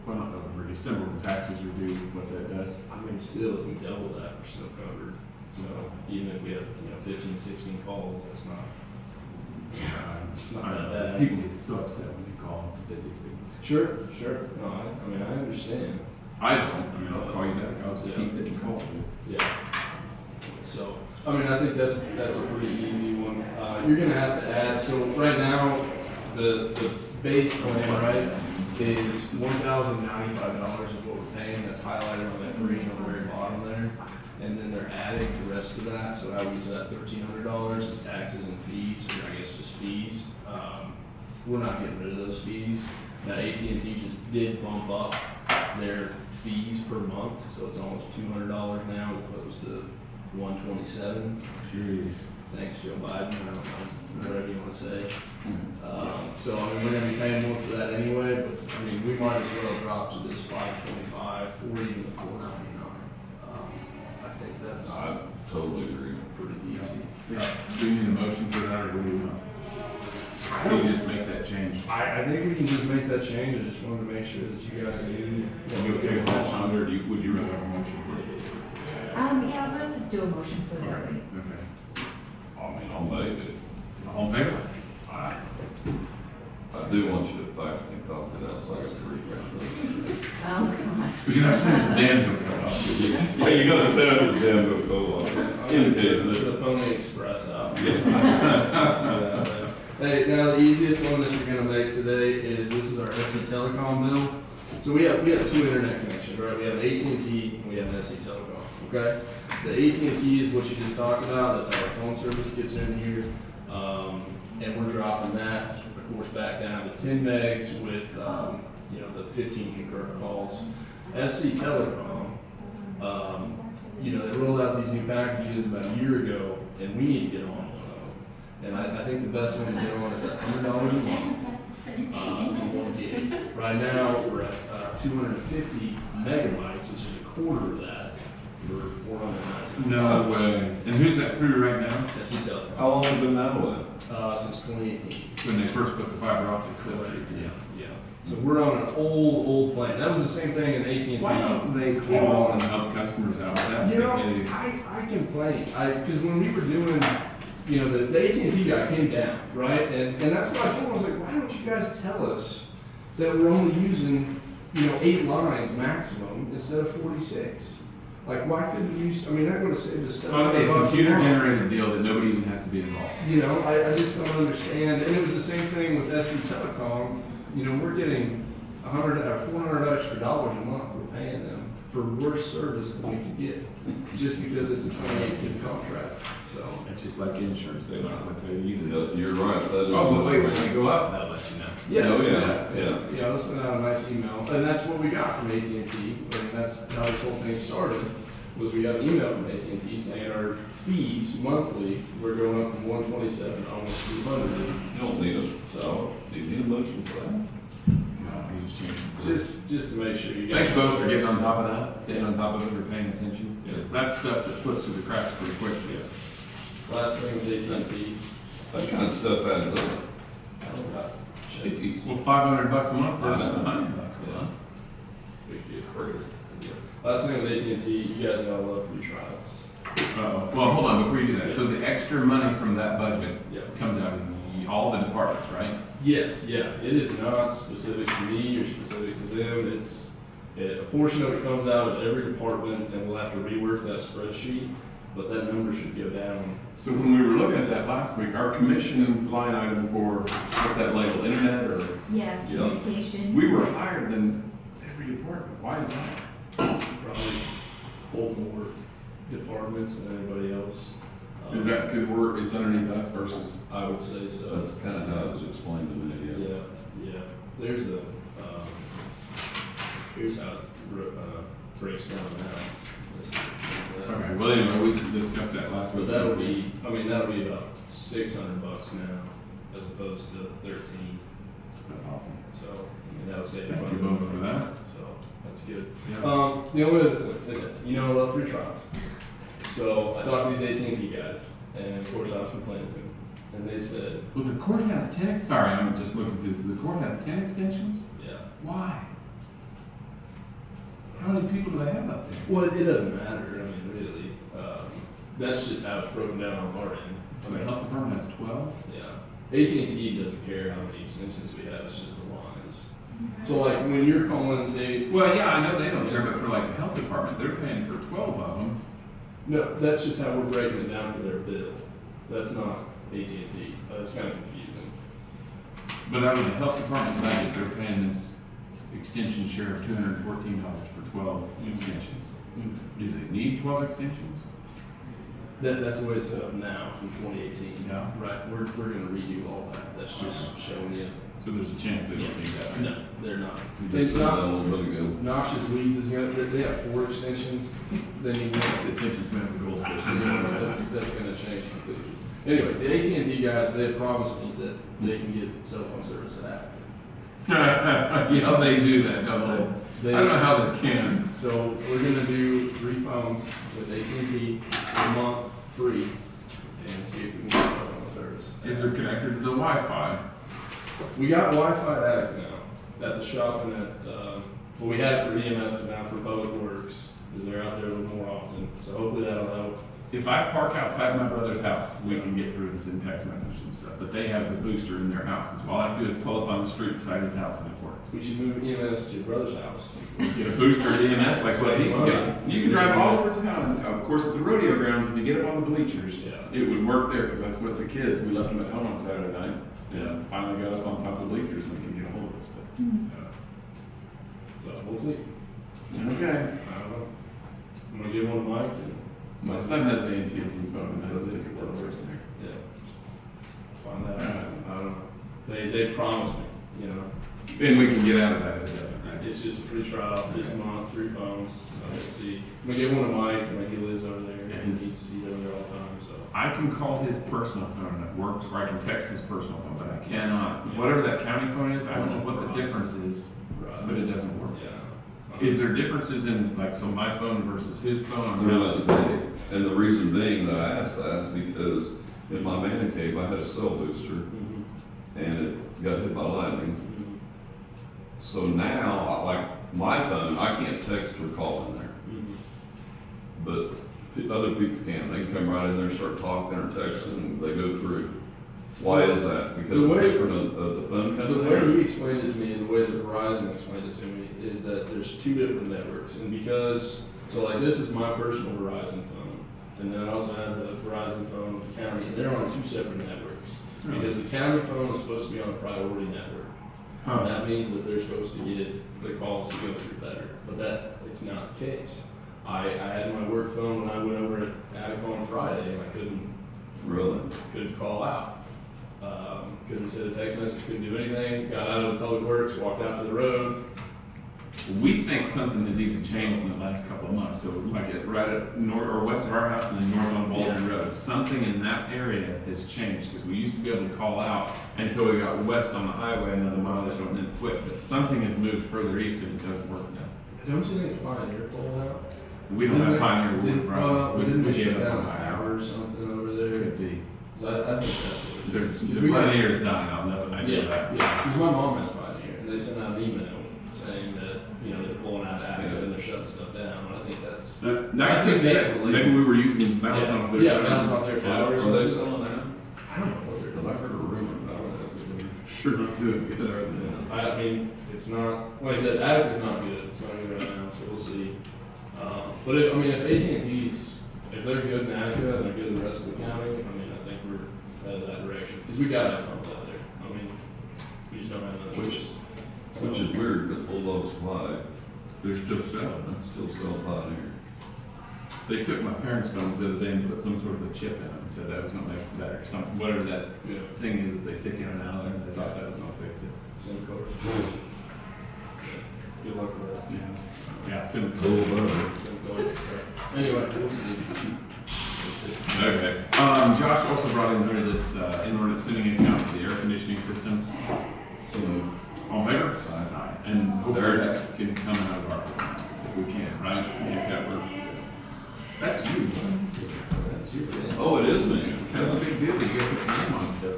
well, not November, December, when taxes are due, what that does. I mean, still, if we double that, we're still covered. So even if we have, 15, 16 calls, that's not, it's not that bad. People get so upset when you call, it's a busy signal. Sure. No, I understand. I don't, I'll call you back, I'll just keep hitting calls. Yeah. So, I mean, I think that's a pretty easy one. You're gonna have to add, so right now, the base plan, right, is $1,095 is what we're paying. That's highlighted on that green on the very bottom there. And then they're adding the rest of that, so how we get to that $1,300 is taxes and fees, or I guess just fees. We're not getting rid of those fees. Now, AT&T just did bump up their fees per month, so it's almost $200 now as opposed to $127. Jeez. Thanks, Joe Biden, I don't know, whatever you want to say. So, I mean, we're gonna be paying more for that anyway, but, I mean, we might as well drop to this $525 or even the $499. I think that's I totally agree. pretty easy. that, or do you want? Can you just make that change? I think we can just make that change. I just wanted to make sure that you guys knew. Are you okay with that, Shonda, or would you rather have a motion for it? Yeah, let's do a motion for that. Okay. I mean, I'll make it. All in favor? I do want you to thank me, because that's like a free Oh, come on. We can have some Dan who come up. Yeah, you gotta send it to them, go in case The that. Pony Express out. Hey, now the easiest one that you're gonna make today is, this is our SC Telecom bill. So we have two internet connections, right? We have AT&T and we have SC Telecom, okay? The AT&T is what you just talked about, that's how our phone service gets in here. And we're dropping that, of course, back down to 10 megs with, the 15 concurrent calls. SC Telecom, they rolled out these new packages about a year ago, and we need to get on one of them. And I think the best one to get on is at $100 a month. For 1 gig. Right now, we're at 250 megabytes, which is a quarter of that for $490. No way. And who's that through right now? SC Telecom. How long has it been that way? Since 2018. When they first put the fiber optic clip in. Yeah. So we're on an old plan. That was the same thing in AT&T. Why don't they call and help customers out with that? I complain. Because when we were doing, the AT&T guy came down, right? And that's what I told him. I was like, why don't you guys tell us that we're only using, 8 lines maximum instead of 46? Like, why couldn't you, that would have saved us $700. Well, it'd be a computer generated deal that nobody even has to be involved. I just don't understand. And it was the same thing with SC Telecom. We're getting $100 or $400 extra dollars a month we're paying them for worse service than we could get, just because it's a 2018 contract. So It's just like insurance, they don't want to tell you either. You're right. That is Oh, but wait, when you go up, they'll let you know. yeah. Let's send out a nice email, and that's what we got from AT&T, and that's how this whole thing started. Was we got an email from AT&T saying our fees monthly were going up from 127 to almost 200. You don't need them. So Do you need a motion for that? No, you just change it. just to make sure you guys. Thanks both for getting on top of that, staying on top of it, or paying attention. Yes, that's stuff that slips through the cracks pretty quick. Yes. Last thing with AT&T. That kind of stuff adds up. Well, $500 a month versus $100 a month. Big deal. Last thing with AT&T, you guys know I love free trials. Well, hold on, before you do that, so the extra money from that budget Yep. comes out of all the departments, right? Yes, yeah. It is not specific to me or specific to them. A portion of it comes out of every department, and we'll have to rework that spreadsheet, but that number should go down. So when we were looking at that last week, our commission line item for, what's that label, internet or? Yeah, communications. We were higher than every department. Why is that? Probably hold more departments than anybody else. Is that because it's underneath us versus? I would say so. That's kind of how it was explained to me, Yeah. There's here's how it breaks down now. Okay, well anyway, we discussed that last week. But that'll be about $600 now, as opposed to 13. That's awesome. So, that'll save. Thank you both for that. So, that's good. Yeah. The only other thing is, I love free trials. So I talked to these AT&T guys, and of course I was complaining to them, and they said, Well, the court has 10, sorry, I'm just looking through this. The court has 10 extensions? yeah. Why? How many people do they have up there? Well, it doesn't matter, really. That's just how it's broken down on our end. The health department has 12? Yeah. AT&T doesn't care how many extensions we have, it's just the lines. So like when you're calling and say, Well, yeah, I know they don't care, but for like the health department, they're paying for 12 of them. no, that's just how we're breaking it down for their bill. That's not AT&T. It's kind of confusing. But out of the health department budget, they're paying this extension share of $214 for 12 extensions. Do they need 12 extensions? That's the way it's set up now from 2018. Yeah. Right. We're going to redo all that. That's just showing you. So there's a chance they don't need that. No, they're not. You just said that a little bit ago. Noxious Weeds is they have 4 extensions. They need one. The attention span of the goldfish. That's going to change completely. Anyway, the AT&T guys, they promised me that they can get cell phone service at Yeah, they do that, don't they? I don't know how they can. So we're going to do 3 phones with AT&T a month free and see if we can get cell phone phone service. If they're connected to the Wi-Fi, We got Wi-Fi at Attic now, at the shop and at, well, we had it for EMS, but now for Public Works, because they're out there a little more often, so hopefully that'll help. if I park outside my brother's house, we can get through and send text messages and stuff, but they have the booster in their house, and so all I have to do is pull up on the street beside his house and it works. We should move EMS to your brother's house. Get a booster EMS like what he's got. You can drive all over town. Of course, at the rodeo grounds, if you get up on the bleachers, Yeah. it would work there because that's what the kids, we left them at home on Saturday night. Yeah. And finally got up on top of the bleachers and we can get a hold of us. So we'll see. Okay. I don't know. I'm gonna give one to Mike and. My son has an AT&T phone and I don't think it works there. Yeah. Find that out. I don't know. They promised me, you know. And we can get out of that if it doesn't, right? It's just a free trial this month, 3 phones. So we'll see. I'm gonna give one to Mike, and he lives over there. Yeah, And he's over there all the time, so. I can call his personal phone and it works, or I can text his personal phone, but I cannot. Whatever that county phone is, I don't know what the difference is, but it doesn't work. Yeah. Is there differences in, like, so my phone versus his phone? There must be. And the reason being that I asked that is because in my man cave, I had a cell booster Mhm. and it got hit by lightning. Mhm. So now, like my phone, I can't text or call in there, Mhm. but other people can. They can come right in there, start talking or texting, and they go through. Why is that? Because The way- the phone The company? way he explained it to me and the way that Verizon explained it to me is that there's 2 different networks. And because, so like this is my personal Verizon phone. And then I also have the Verizon phone with the county, and they're on 2 separate networks. Because the county phone is supposed to be on a priority network. Huh. And that means that they're supposed to get the calls to go through better. But that, it's not the case. I had my work phone when I went over at Attic on Friday and I Really? couldn't call out. Couldn't send a text message, couldn't do anything, got out of Public Works, walked out to the road. We think something has even changed in the last couple of months, so like right at north or west of our house and then north on Baldwin Road, something in that area has changed, because we used to be able to call out until we got west on the highway another mile or so and then quit, but something has moved further east and it doesn't work now. Don't you think it's Pioneer pulled out? We don't have Pioneer Did, Wood, right? well, didn't they gave shut up down on a Pioneer. tower or something over there? Could be. 'Cause I think that's what it is. 'Cause The we got- Pioneer's dying, I'll know, I know Yeah, that. yeah, because my mom has Pioneer, and they sent out an email saying that, you know, they're pulling out Attica and they're shutting stuff down, and I think that's. I think that's related. maybe we were using, that was on their. Yeah, that was off their towers. Are they selling that? I don't know what they're Because I heard a rumor about that. Sure not doing good, are they? I mean, it's not, like I said, Attica's not good, it's not good right now, so we'll see. But if, I mean, if AT&T's, if they're good in Attica and they're good in the rest of the county, I mean, I think we're headed that direction. Because we got our phones out there, I mean, we just don't have enough. Which is weird because Bulldog Supply They're still selling them. still sells Pioneer. They took my parents' phones the other day and put some sort of a chip in it and said that was gonna make it better, some, whatever that Yeah, thing is that they stick in and out of there, and they thought that was gonna fix it. same code. Good luck with that. Yeah, send it to Same code, so, anyway, we'll see. We'll see. Okay. Josh also brought in here this, inordinate spending account for the air conditioning systems. So, all in favor? Aye. And hopefully that can come out of our accounts if we can, right? If that were. That's you. That's you. Oh, it is me. Kind of a big deal that you gotta put your name on stuff.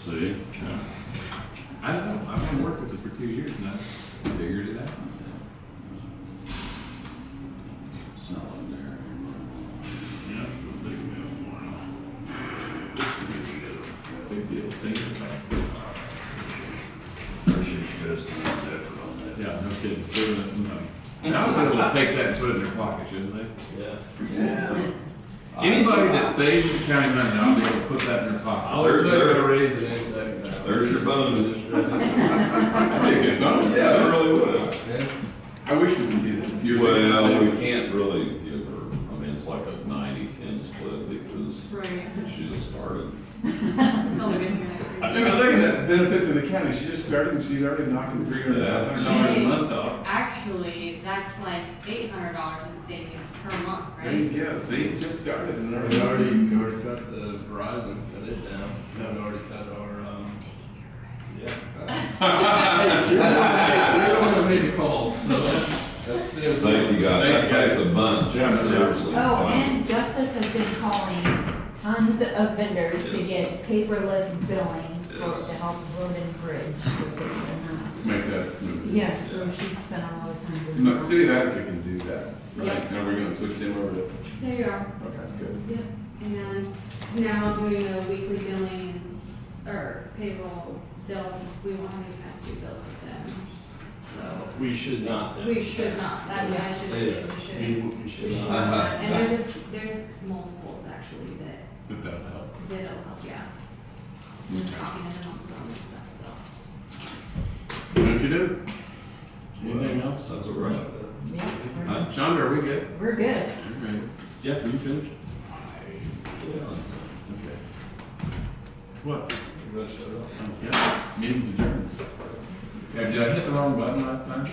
See? Yeah. I don't know, I've been working with it for 2 years now. Figured it out. Selling there. Yeah, it's a big deal. Big deal, same thing. Appreciate you guys doing the effort on that. Yeah, no kidding, saving us some money. Now they're able to take that and put it in their pocket, shouldn't they? Yeah. Anybody that saves the county money, I'll be able to put that in their pocket. I was gonna raise it in a second. There's your bonus. That'd be a good bonus. Yeah, I really would. Yeah. I wish we could do that. Well, we can't really give her, I mean, it's like a 90-10 split because Right. she just started. Y'all have been here I like mean, look at that benefit to the county. She just started and she's already knocking $300 a month off. Actually, that's like $800 in savings per month, There you right? go. See, it just started and We already cut the Verizon, cut it down. No, we already cut our, yeah. We don't want to make the calls, so that's the. Thank you guys. That takes a bunch. Yeah, Seriously. Oh, and Justice has been calling tons of vendors to Yes. get paperless billing for, Yes. to help road and bridge. Make that smooth. Yeah, so she's spent a lot of time So doing not, that. city of Attica can do that, right? Yep. Now we're gonna switch them over to, There you are. okay, good. Yep, and now doing the weekly billings, or payroll bill, we won't have any past due bills with them, so. We should not. We should not, that's what I should say, we shouldn't. We should We should not. not, and there's multiples actually that, That'll help. that'll help, yeah. Just copying it on the phone and stuff, so. Thank you, do. Anything else? That's what we're at. Yeah, Shonda, are we good? we're good. All right. Jeff, are you finished? Okay. What? You better shut up. Yeah, meeting's adjourned. Yeah, did I hit the wrong button last time?